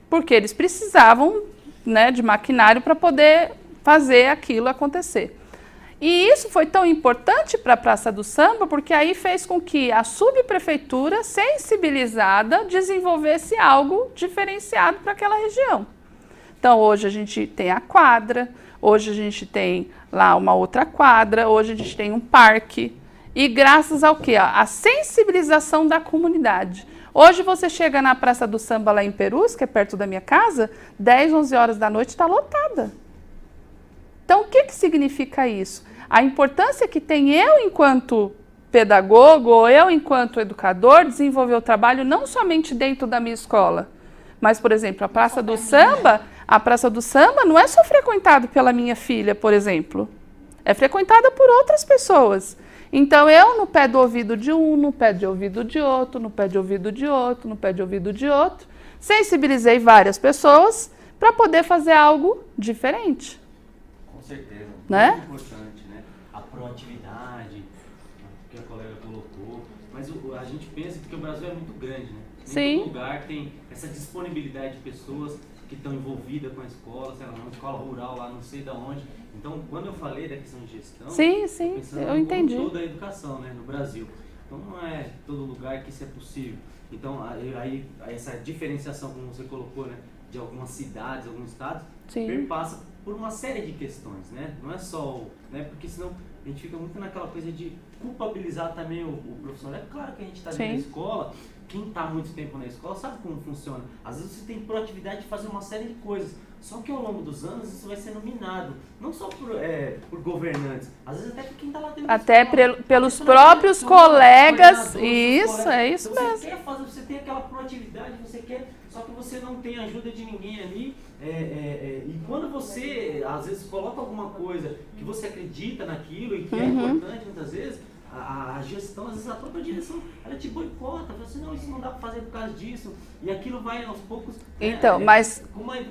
S1: porque eles precisavam, né, de maquinário para poder fazer aquilo acontecer. E isso foi tão importante para a Praça do Samba, porque aí fez com que a subprefeitura, sensibilizada, desenvolvesse algo diferenciado para aquela região. Então, hoje a gente tem a quadra, hoje a gente tem lá uma outra quadra, hoje a gente tem um parque. E graças ao quê? A sensibilização da comunidade. Hoje você chega na Praça do Samba lá em Perus, que é perto da minha casa, 10, 11 horas da noite está lotada. Então, o que significa isso? A importância que tem eu, enquanto pedagogo, ou eu, enquanto educador, desenvolver o trabalho não somente dentro da minha escola, mas, por exemplo, a Praça do Samba não é só frequentada pela minha filha, por exemplo. É frequentada por outras pessoas. Então, eu, no pé do ouvido de um, no pé de ouvido de outro, no pé de ouvido de outro, no pé de ouvido de outro, sensibilizei várias pessoas para poder fazer algo diferente.
S4: Com certeza.
S1: Né?
S4: Muito importante, né? A proatividade, que a colega colocou. Mas a gente pensa que o Brasil é muito grande, né? Em todo lugar tem essa disponibilidade de pessoas que estão envolvidas com a escola, sei lá, uma escola rural lá, não sei de onde. Então, quando eu falei da questão de gestão,
S1: eu entendi.
S4: Toda a educação, né, no Brasil. Então, não é todo lugar que isso é possível. Então, aí essa diferenciação, como você colocou, né, de algumas cidades, alguns estados, perpassa por uma série de questões, né? Não é só, né, porque senão a gente fica muito naquela coisa de culpabilizar também o professor. É claro que a gente está dentro da escola, quem está há muito tempo na escola sabe como funciona. Às vezes você tem proatividade de fazer uma série de coisas, só que ao longo dos anos isso vai sendo minado, não só por governantes, às vezes até por quem está lá dentro da escola.
S1: Pelos próprios colegas, isso
S4: então,
S1: mesmo.
S4: Você quer fazer, você tem aquela proatividade, você quer, só que você não tem ajuda de ninguém ali, E quando você, às vezes, coloca alguma coisa que você acredita naquilo e que é importante, muitas vezes, a gestão, às vezes, a própria direção, ela te boicota, fala assim, não, isso não dá para fazer por causa disso, e aquilo vai aos poucos...
S1: Então, mas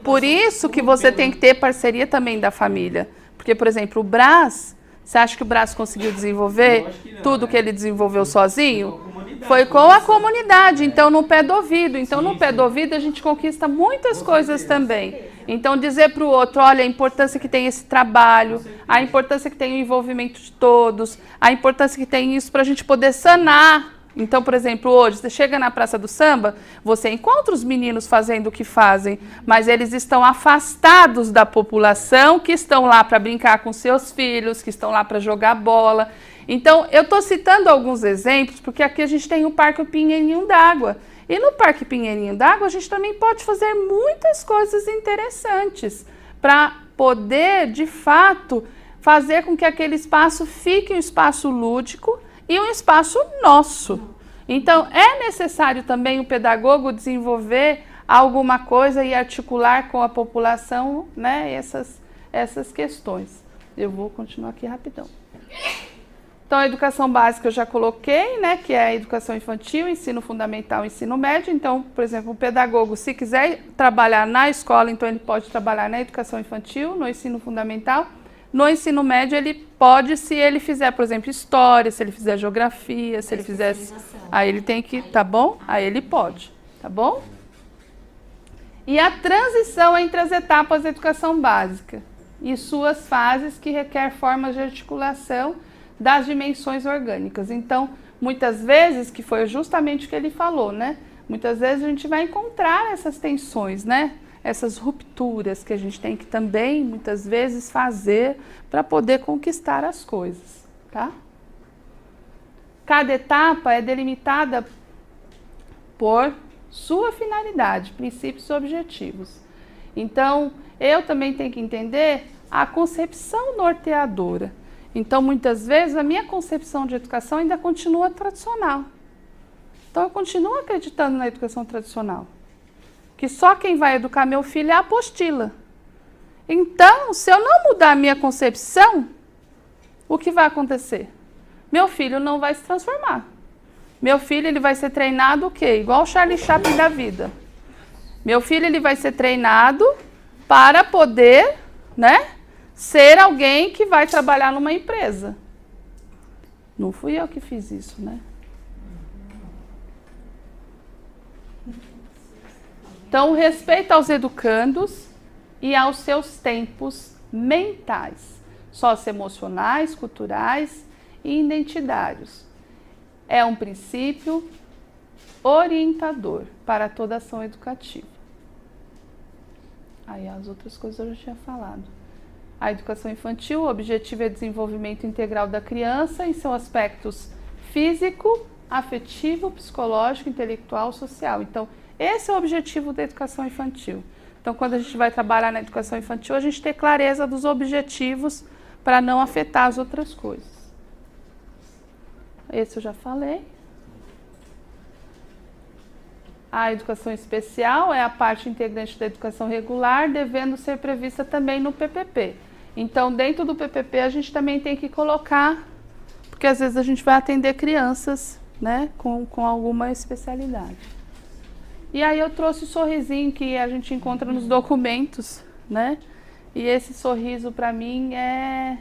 S1: por isso que você tem que ter parceria também da família. Porque, por exemplo, o Brás, você acha que o Brás conseguiu desenvolver tudo que ele desenvolveu sozinho? Foi com a comunidade, então no pé do ouvido. Então no pé do ouvido a gente conquista muitas coisas também. Então dizer para o outro, olha, a importância que tem esse trabalho, a importância que tem o envolvimento de todos, a importância que tem isso para a gente poder sanar. Então, por exemplo, hoje, você chega na Praça do Samba, você encontra os meninos fazendo o que fazem, mas eles estão afastados da população, que estão lá para brincar com seus filhos, que estão lá para jogar bola. Então, eu estou citando alguns exemplos, porque aqui a gente tem o Parque Pinheirinho d'Água. E no Parque Pinheirinho d'Água, a gente também pode fazer muitas coisas interessantes para poder, de fato, fazer com que aquele espaço fique um espaço lúdico e um espaço nosso. Então, é necessário também o pedagogo desenvolver alguma coisa e articular com a população, né, essas questões. Eu vou continuar aqui rapidão. Então, a educação básica eu já coloquei, né, que é a educação infantil, ensino fundamental, ensino médio. Então, por exemplo, o pedagogo, se quiser trabalhar na escola, então ele pode trabalhar na educação infantil, no ensino fundamental. No ensino médio, ele pode, se ele fizer, por exemplo, história, se ele fizer geografia, se ele fizer... Aí ele tem que, tá bom? Aí ele pode, tá bom? E a transição entre as etapas da educação básica e suas fases que requer formas de articulação das dimensões orgânicas. Então, muitas vezes, que foi justamente o que ele falou, né? Muitas vezes a gente vai encontrar essas tensões, né? Essas rupturas que a gente tem que também, muitas vezes, fazer para poder conquistar as coisas, tá? Cada etapa é delimitada por sua finalidade, princípios e objetivos. Então, eu também tenho que entender a concepção norteadora. Então, muitas vezes, a minha concepção de educação ainda continua tradicional. Então, eu continuo acreditando na educação tradicional. Que só quem vai educar meu filho é a apostila. Então, se eu não mudar a minha concepção, o que vai acontecer? Meu filho não vai se transformar. Meu filho ele vai ser treinado o quê? Igual o Charlie Chaplin da vida. Meu filho ele vai ser treinado para poder, né, ser alguém que vai trabalhar numa empresa. Não fui eu que fiz isso, né? Então, respeito aos educandos e aos seus tempos mentais, socioemocionais, culturais e identitários. É um princípio orientador para toda ação educativa. Aí as outras coisas eu já tinha falado. A educação infantil, o objetivo é o desenvolvimento integral da criança em seus aspectos físico, afetivo, psicológico, intelectual, social. Então, esse é o objetivo da educação infantil. Então, quando a gente vai trabalhar na educação infantil, a gente tem clareza dos objetivos para não afetar as outras coisas. Esse eu já falei. A educação especial é a parte integrante da educação regular, devendo ser prevista também no PPP. Então, dentro do PPP, a gente também tem que colocar, porque às vezes a gente vai atender crianças, né, com alguma especialidade. E aí eu trouxe o sorrisinho que a gente encontra nos documentos, né? E esse sorriso, para mim, é,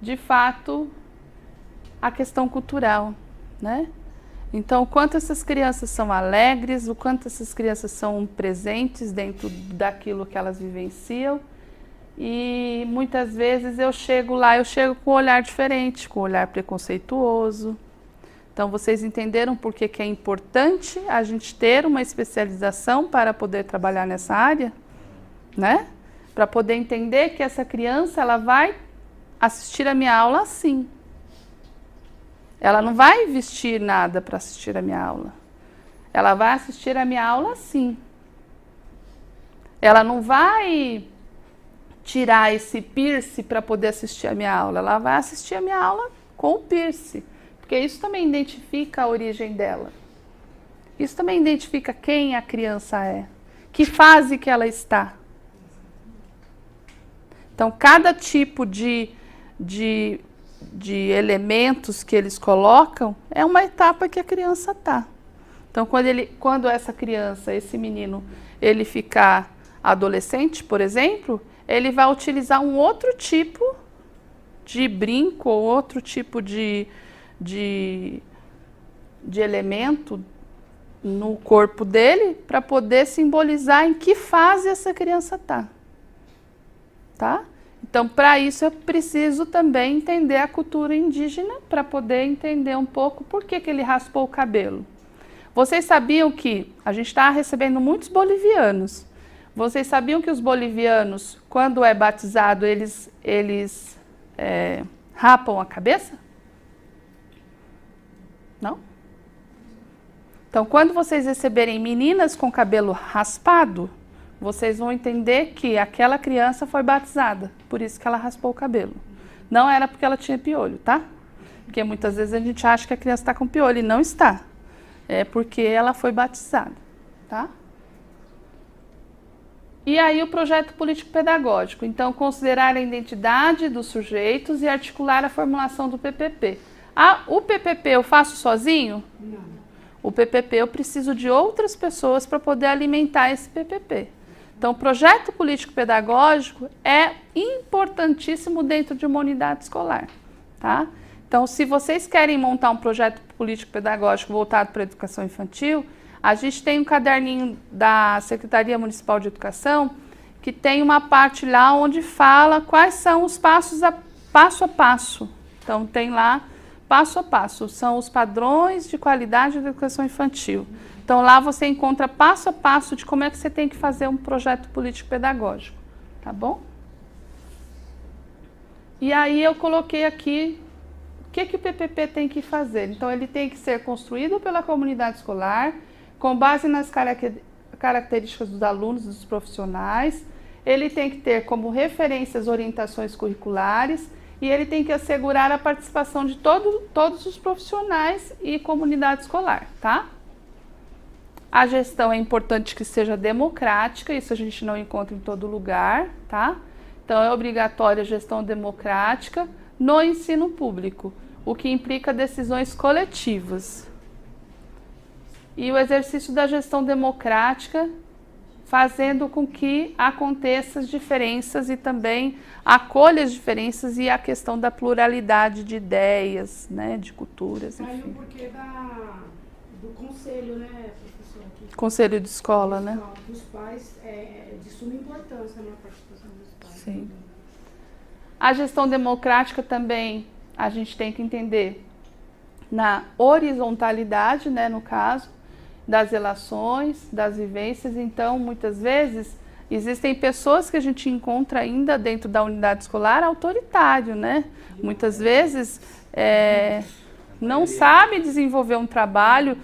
S1: de fato, a questão cultural, né? Então, o quanto essas crianças são alegres, o quanto essas crianças são presentes dentro daquilo que elas vivenciam. E muitas vezes eu chego lá, eu chego com um olhar diferente, com um olhar preconceituoso. Então, vocês entenderam por que é importante a gente ter uma especialização para poder trabalhar nessa área, né? Para poder entender que essa criança, ela vai assistir a minha aula assim. Ela não vai vestir nada para assistir a minha aula. Ela vai assistir a minha aula assim. Ela não vai tirar esse piercing para poder assistir a minha aula. Ela vai assistir a minha aula com o piercing. Porque isso também identifica a origem dela. Isso também identifica quem a criança é. Que fase que ela está. Então, cada tipo de elementos que eles colocam é uma etapa que a criança está. Então, quando essa criança, esse menino, ele ficar adolescente, por exemplo, ele vai utilizar um outro tipo de brinco ou outro tipo de elemento no corpo dele para poder simbolizar em que fase essa criança está. Tá? Então, para isso, eu preciso também entender a cultura indígena para poder entender um pouco por que ele raspou o cabelo. Vocês sabiam que a gente está recebendo muitos bolivianos. Vocês sabiam que os bolivianos, quando é batizado, eles rapam a cabeça? Não? Então, quando vocês receberem meninas com cabelo raspado, vocês vão entender que aquela criança foi batizada, por isso que ela raspou o cabelo. Não era porque ela tinha piolho, tá? Porque muitas vezes a gente acha que a criança está com piolho e não está. É porque ela foi batizada, tá? E aí o projeto político-pedagógico. Então, considerar a identidade dos sujeitos e articular a formulação do PPP. O PPP eu faço sozinho?
S3: Não.
S1: O PPP eu preciso de outras pessoas para poder alimentar esse PPP. Então, o projeto político-pedagógico é importantíssimo dentro de uma unidade escolar, tá? Então, se vocês querem montar um projeto político-pedagógico voltado para a educação infantil, a gente tem um caderninho da Secretaria Municipal de Educação que tem uma parte lá onde fala quais são os passos passo a passo. Então, tem lá passo a passo, são os padrões de qualidade da educação infantil. Então, lá você encontra passo a passo de como é que você tem que fazer um projeto político-pedagógico, tá bom? E aí eu coloquei aqui o que o PPP tem que fazer. Então, ele tem que ser construído pela comunidade escolar, com base nas características dos alunos e dos profissionais. Ele tem que ter como referências orientações curriculares e ele tem que assegurar a participação de todos os profissionais e comunidade escolar, tá? A gestão é importante que seja democrática, isso a gente não encontra em todo lugar, tá? Então, é obrigatória a gestão democrática no ensino público, o que implica decisões coletivas. E o exercício da gestão democrática, fazendo com que aconteçam as diferenças e também acolha as diferenças e a questão da pluralidade de ideias, né, de culturas, enfim.
S3: Aí o porquê do conselho, né, professora?
S1: Conselho de escola, né?
S3: Dos pais é de suma importância, né, a participação dos pais.
S1: Sim. A gestão democrática também a gente tem que entender na horizontalidade, né, no caso, das relações, das vivências. Então, muitas vezes, existem pessoas que a gente encontra ainda dentro da unidade escolar autoritário, né? Muitas vezes não sabe desenvolver um trabalho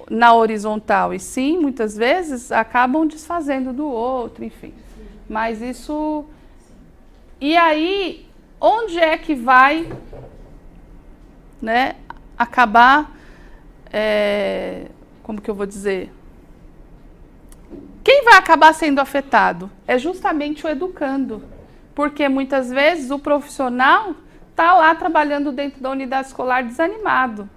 S1: na horizontal e sim, muitas vezes, acabam desfazendo do outro, enfim. Mas isso... E aí, onde é que vai, né, acabar... como que eu vou dizer? Quem vai acabar sendo afetado? É justamente o educando. Porque muitas vezes o profissional está lá trabalhando dentro da unidade escolar desanimado.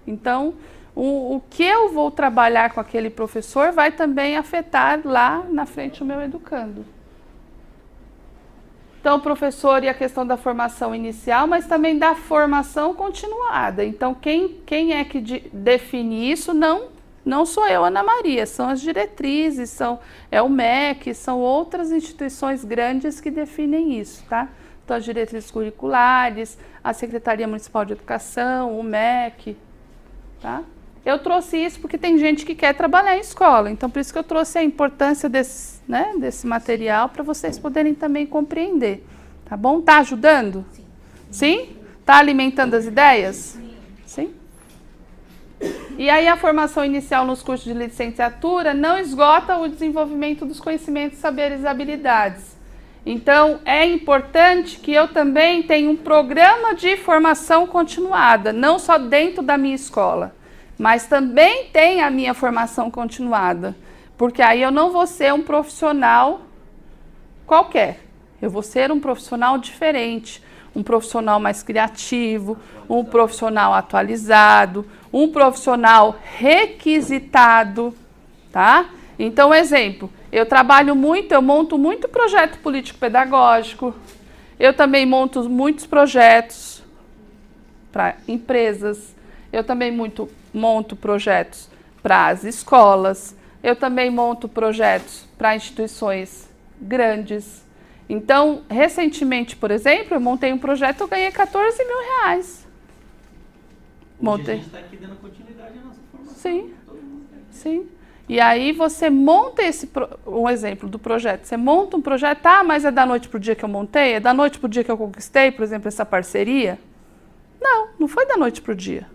S1: Então, o que eu vou trabalhar com aquele professor vai também afetar lá na frente o meu educando. Então, o professor e a questão da formação inicial, mas também da formação continuada. Então, quem é que define isso? Não sou eu, Ana Maria, são as diretrizes, é o MEC, são outras instituições grandes que definem isso, tá? Então, as diretrizes curriculares, a Secretaria Municipal de Educação, o MEC, tá? Eu trouxe isso porque tem gente que quer trabalhar em escola, então por isso que eu trouxe a importância desse material para vocês poderem também compreender, tá bom? Tá ajudando? Sim. Sim? Tá alimentando as ideias? Sim? E aí a formação inicial nos cursos de licenciatura não esgota o desenvolvimento dos conhecimentos, saberes e habilidades. Então, é importante que eu também tenha um programa de formação continuada, não só dentro da minha escola, mas também tenha a minha formação continuada, porque aí eu não vou ser um profissional qualquer. Eu vou ser um profissional diferente, um profissional mais criativo, um profissional atualizado, um profissional requisitado, tá? Então, exemplo, eu monto muito projeto político-pedagógico, eu também monto muitos projetos para empresas, eu também monto projetos para as escolas, eu também monto projetos para instituições grandes. Então, recentemente, por exemplo, eu montei um projeto, eu ganhei 14 mil reais.
S4: Hoje a gente está aqui dando continuidade à nossa formação.
S1: Sim, sim. E aí você monta um exemplo do projeto. Você monta um projeto, mas é da noite para o dia que eu montei? É da noite para o dia que eu conquistei, por exemplo, essa parceria? Não foi da noite para o dia.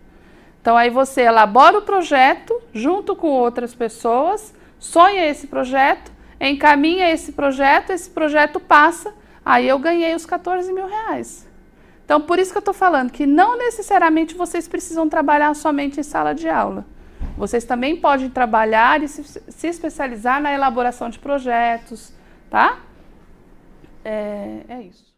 S1: Então, aí você elabora o projeto junto com outras pessoas, sonha esse projeto, encaminha esse projeto passa, aí eu ganhei os 14 mil reais. Então, por isso que eu estou falando que não necessariamente vocês precisam trabalhar somente em sala de aula. Vocês também podem trabalhar e se especializar na elaboração de projetos, tá? É isso.